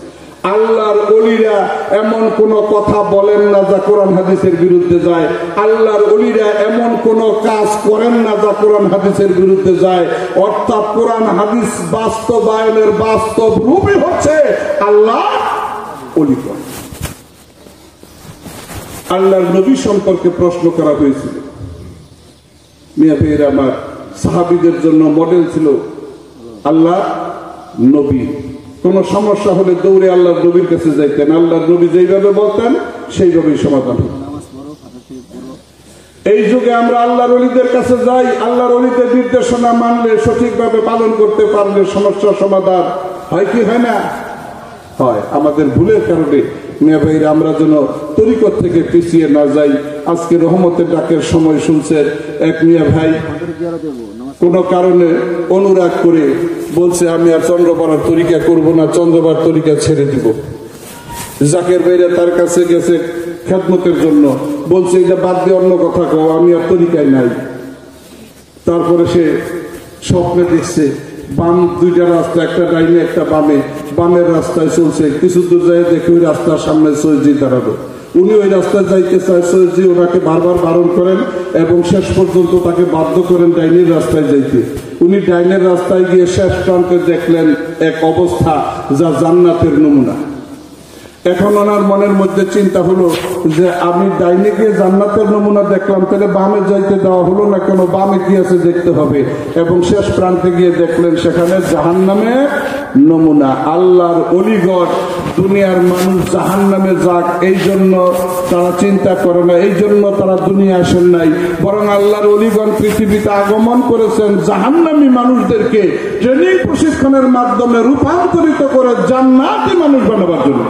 আল্লাহর ওলিরা এমন কোন কথা বলেন না যা কোরআন হাদিসের বিরুদ্ধে যায়। আল্লাহর ওলিরা এমন কোন কাজ করেন না যা কোরআন হাদিসের বিরুদ্ধে যায়। অর্থাৎ কোরআন হাদিস বাস্তবায়নের বাস্তব রূপই হচ্ছে আল্লাহ ওলিগণ। আল্লাহর নবী সম্পর্কে প্রশ্ন করা হয়েছিল। মিয়া ভাইয়ের আমার, সাহাবীদের জন্য মডেল ছিল আল্লাহ নবী। কোন সমস্যা হলে দৌড়ে আল্লাহর নবীর কাছে যাইতেন। আল্লাহর নবী যেইভাবে বলতেন সেইভাবেই সমাধান হতো। এই যুগে আমরা আল্লাহর ওলিদের কাছে যাই, আল্লাহর ওলিদের নির্দেশনা মানলে, সঠিকভাবে পালন করতে পারলে সমস্যার সমাধান হয় কি হয় না? হয়। আমাদের ভুলের কারণে মিয়া ভাইরা আমরা যেন তরিকত থেকে পিছিয়ে না যাই। আজকে রহমতের ডাকের সময় শুনছেন এক মিয়া ভাই কোন কারণে অনুরাগ করে বলছে আমি আর চন্দ্রপাড়ার তরিকা করব না, চন্দ্রপাড়ার তরিকা ছেড়ে দিব। জাকের ভাইরা তার কাছে গেছে খেদমতের জন্য, বলছে এটা বাদ দিয়ে অন্য কথা কও, আমি আর তরিকায় নাই। তারপরে সে স্বপ্নে দেখছে বাম দুইটা রাস্তা, একটা ডাইনে একটা বামে, বামের রাস্তায় চলছে। কিছু দূর যায় দেখে ওই রাস্তার সামনে সৈয়দজি দাঁড়াবে। উনি ওই রাস্তায় যাইতে চায়, সৈয়দজি ওনাকে বারবার বারণ করেন এবং শেষ পর্যন্ত তাকে বাধ্য করেন ডাইনের রাস্তায় যাইতে। উনি ডাইনের রাস্তায় গিয়ে শেষ প্রান্তে দেখলেন এক অবস্থা যা জান্নাতের নমুনা। এখন ওনার মনের মধ্যে চিন্তা হলো যে আমি ডাইনে গিয়ে জান্নাতের নমুনা দেখলাম, তাহলে বামে যাইতে দেওয়া হলো না কেন? বামে কি আছে দেখতে হবে। এবং শেষ প্রান্তে গিয়ে দেখলেন সেখানে জাহান্নামের নমুনা। আল্লাহর ওলিগণ দুনিয়ার মানুষ জাহান্নামে যাক এই জন্য তারা চিন্তা করে না, এই জন্য তারা দুনিয়া আসেন নাই, বরং আল্লাহর ওলিগণ পৃথিবীতে আগমন করেছেন জাহান্নামী মানুষদেরকে ট্রেনিং প্রশিক্ষণের মাধ্যমে রূপান্তরিত করে জান্নাতি মানুষ বানাবার জন্য।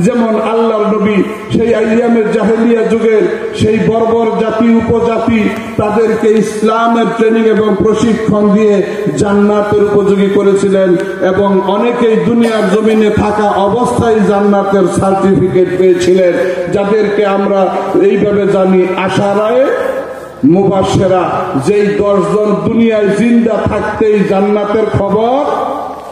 যেমন আল্লাহর নবী সেই আইয়ামের জাহেলিয়া যুগের সেই বর্বর জাতি উপজাতি তাদেরকে ইসলামের ট্রেনিং এবং প্রশিক্ষণ দিয়ে জান্নাতের উপযোগী করেছিলেন এবং অনেকেই দুনিয়ার জমিনে থাকা অবস্থায় জান্নাতের সার্টিফিকেট পেয়েছিলেন, যাদেরকে আমরা এইভাবে জানি আশারায়ে মুবাশশিরা। যেই 10 জন দুনিয়ায় জিন্দা থাকতেই জান্নাতের খবর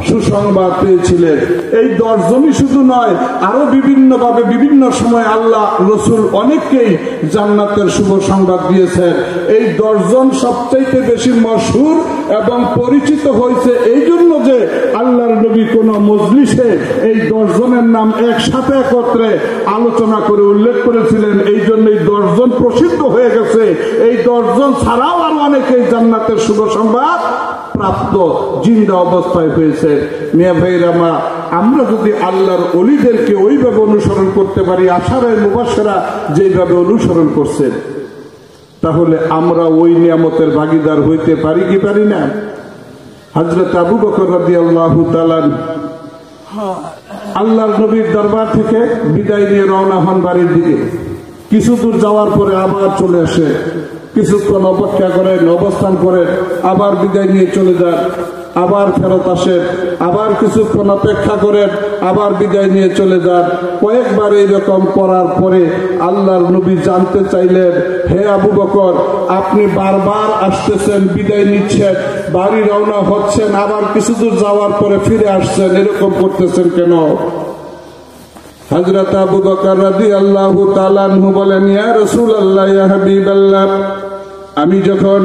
সুসংবাদ পেয়েছিলেন। এই 10 জনই শুধু নয়, আরো বিভিন্ন ভাবে বিভিন্ন সময় আল্লাহ রসুল অনেককেই জান্নাতের শুভ সংবাদ দিয়েছেন। এই 10 জন সবচাইতে বেশি মশহুর এবং পরিচিত হয়েছে এই জন্য যে আল্লাহর নবী কোন মজলিসে এই 10 জনের নাম একসাথে একত্রে আলোচনা করে উল্লেখ করেছিলেন। এই জন্য এই 10 জন প্রসিদ্ধ হয়ে গেছে। এই 10 জন ছাড়াও আরো অনেকেই জান্নাতের শুভ সংবাদ প্রাপ্ত জিন্দা অবস্থায় হয়েছে। মিয়া ভাইরা, আমরা যদি আল্লাহর ওলিদেরকে ওইভাবে অনুসরণ করতে পারি, আশারায়ে মুবাশশিরা যেভাবে অনুসরণ করছেন, তাহলে আমরা ওই নিয়ামতের ভাগীদার হইতে পারি কি পারি না? হযরত আবু বকর রাদিয়াল্লাহু তাআলা আল্লাহর নবীর দরবার থেকে বিদায় নিয়ে রওনা হন বাড়ির দিকে। কিছু দূর যাওয়ার পরে আবার চলে আসে, কিছুক্ষণ অপেক্ষা করেন, অবস্থান করেন, আবার বিদায় নিয়ে চলে যান, আবার ফেরত আসেন, আবার কিছুক্ষণ অপেক্ষা করেন, আবার বিদায় নিয়ে চলে যান। কয়েকবার এইরকম করার পরে আল্লাহর নবী জানতে চাইলেন, হে আবু বকর, আপনি বারবার আসতেছেন, বিদায় নিচ্ছেন, বাড়ি রওনা হচ্ছেন, আবার কিছু দূর যাওয়ার পরে ফিরে আসছেন, এরকম করতেছেন কেন? হযরত আবু বকর রাদিয়াল্লাহু তাআলা আনহু বলেন, ইয়া রাসূলুল্লাহ, ইয়া হাবিবাল্লাহ, আমি যখন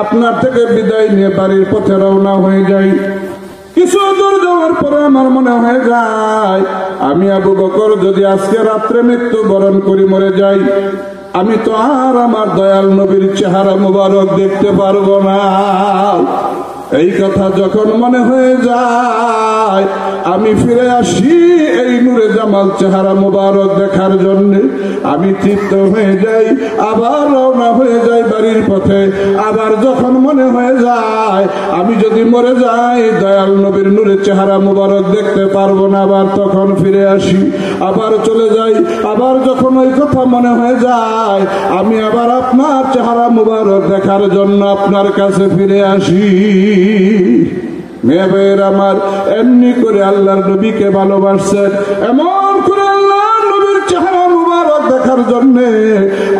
আপনার থেকে বিদায় নিয়ে বাড়ির পথে রওনা হয়ে যাই, কিছু দূর যাওয়ার পরে আমার মনে হয়ে যায় আমি আবু বকর যদি আজকে রাত্রে মৃত্যুবরণ করি, মরে যাই, আমি তো আর আমার দয়াল নবীর চেহারা মুবারক দেখতে পারবো না। এই কথা যখন মনে হয়ে যায়, আমি ফিরে আসি এই নূরে জামাল চেহারা মুবারক দেখার জন্য। আমি তৃপ্ত হয়ে যাই, আবার রওনা হয়ে যাই বাড়ির পথে। আবার যখন মনে হয়ে যায় আমি যদি মরে যাই, দয়াল নবীর নূরে চেহারা মুবারক দেখতে পারবো না, আবার তখন ফিরে আসি, আবার চলে যাই। আবার যখন ওই কথা মনে হয়ে যায়, আমি আবার আপনার চেহারা মুবারক দেখার জন্য আপনার কাছে ফিরে আসি। মেয়ের আমার এমনি করে আল্লাহর নবীকে ভালোবাসছেন, এমন করে আল্লাহর নবীর চেহারা মুবারক দেখার জন্য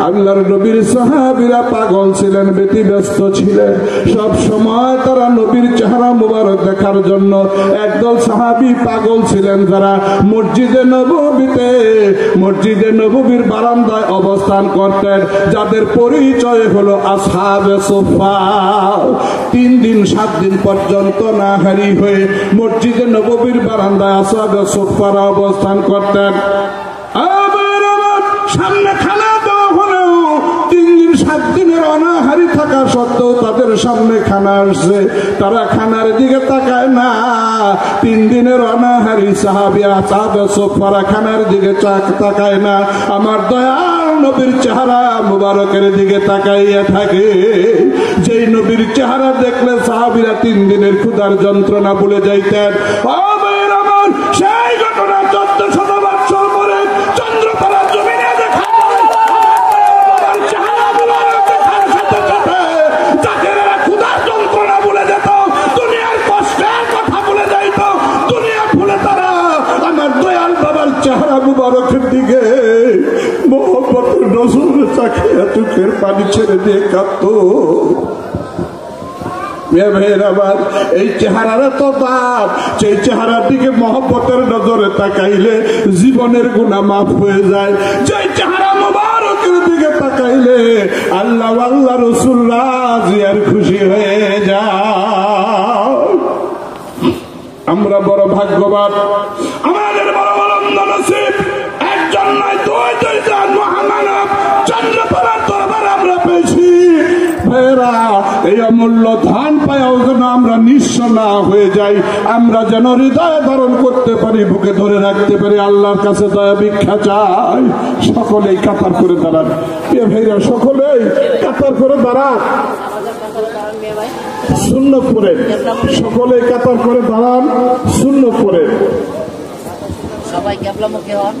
আল্লাহর নবীর সাহাবীরা পাগল ছিলেন, ব্যতিব্যস্ত ছিলেন। সব সময় তারা নবীর চেহারা মুবারক দেখার জন্য একদল সাহাবী পাগল ছিলেন, যারা মসজিদে নববীর বারান্দায় অবস্থান করতেন, যাদের পরিচয় হলো আসহাবে সুফফা। 3 দিন 7 দিন পর্যন্ত না হারি হয়ে মসজিদে নববীর বারান্দায় আসহাবে সুফফারা অবস্থান করতেন। সামনে খানা দেওয়া হলেও 3 দিন 7 দিনের অনাহারি থাকা সত্ত্বেও তাদের সামনে খানা আসছে, তারা খানার দিকে তাকায় না। 3 দিনের অনাহারি সাহাবী আসহাবে সুফফারা খানার দিকে তাকায় না, আমার দয়াল নবীর চেহারা মুবারকের দিকে তাকাইয়া থাকে। যেই নবীর চেহারা দেখলে সাহাবীরা 3 দিনের ক্ষুধার যন্ত্রণা ভুলে যাইতেন। আমার সেই ঘটনা 1400 বছর পরে চন্দ্রকোনা জমিনে দেখা চেহারা মুবারক দেখার সাথে সাথে যাদের ক্ষুধার যন্ত্রণা ভুলে যেত, দুনিয়ার কষ্টের কথা ভুলে যাইত, দুনিয়া ভুলে তারা আমার দয়াল বাবার চেহারা মুবারকের দিকে মোহব্বতের নজরে তাকিয়ে চোখের পানি ছেড়ে দিয়ে কাঁদতো। এই চেহারার তো দাম, সেই চেহারার দিকে মহব্বতের নজরে তাকাইলে জীবনের গুনাহ মাফ হয়ে যায়। যে চেহারা মুবারকের দিকে তাকাইলে আল্লাহ আল্লাহ রাসূল রাজি আর খুশি হয়ে যায়। আমরা বড় ভাগ্যবান, আমাদের বড় বড় নসিব। একজন নয়, 2 জন মহামানব চন্দ্রকোনার দরবারে আমরা পেয়েছি। ভাইরা, এই অমূল্য ধান পায়াও যেন আমরা নিঃস্ব না হয়ে যাই, আমরা যেন হৃদয়ে ধারণ করতে পারি, বুকে ধরে রাখতে পারি, আল্লাহর কাছে দয়া ভিক্ষা চাই। সকলেই কাতার করে দাঁড়ান, ভাইরা, সকলেই কাতার করে দাঁড়ান, সুন্নত পড়েন, সকলেই কাতার করে দাঁড়ান, সুন্নত পড়েন। সবাই ক্যাবলামুখী হন।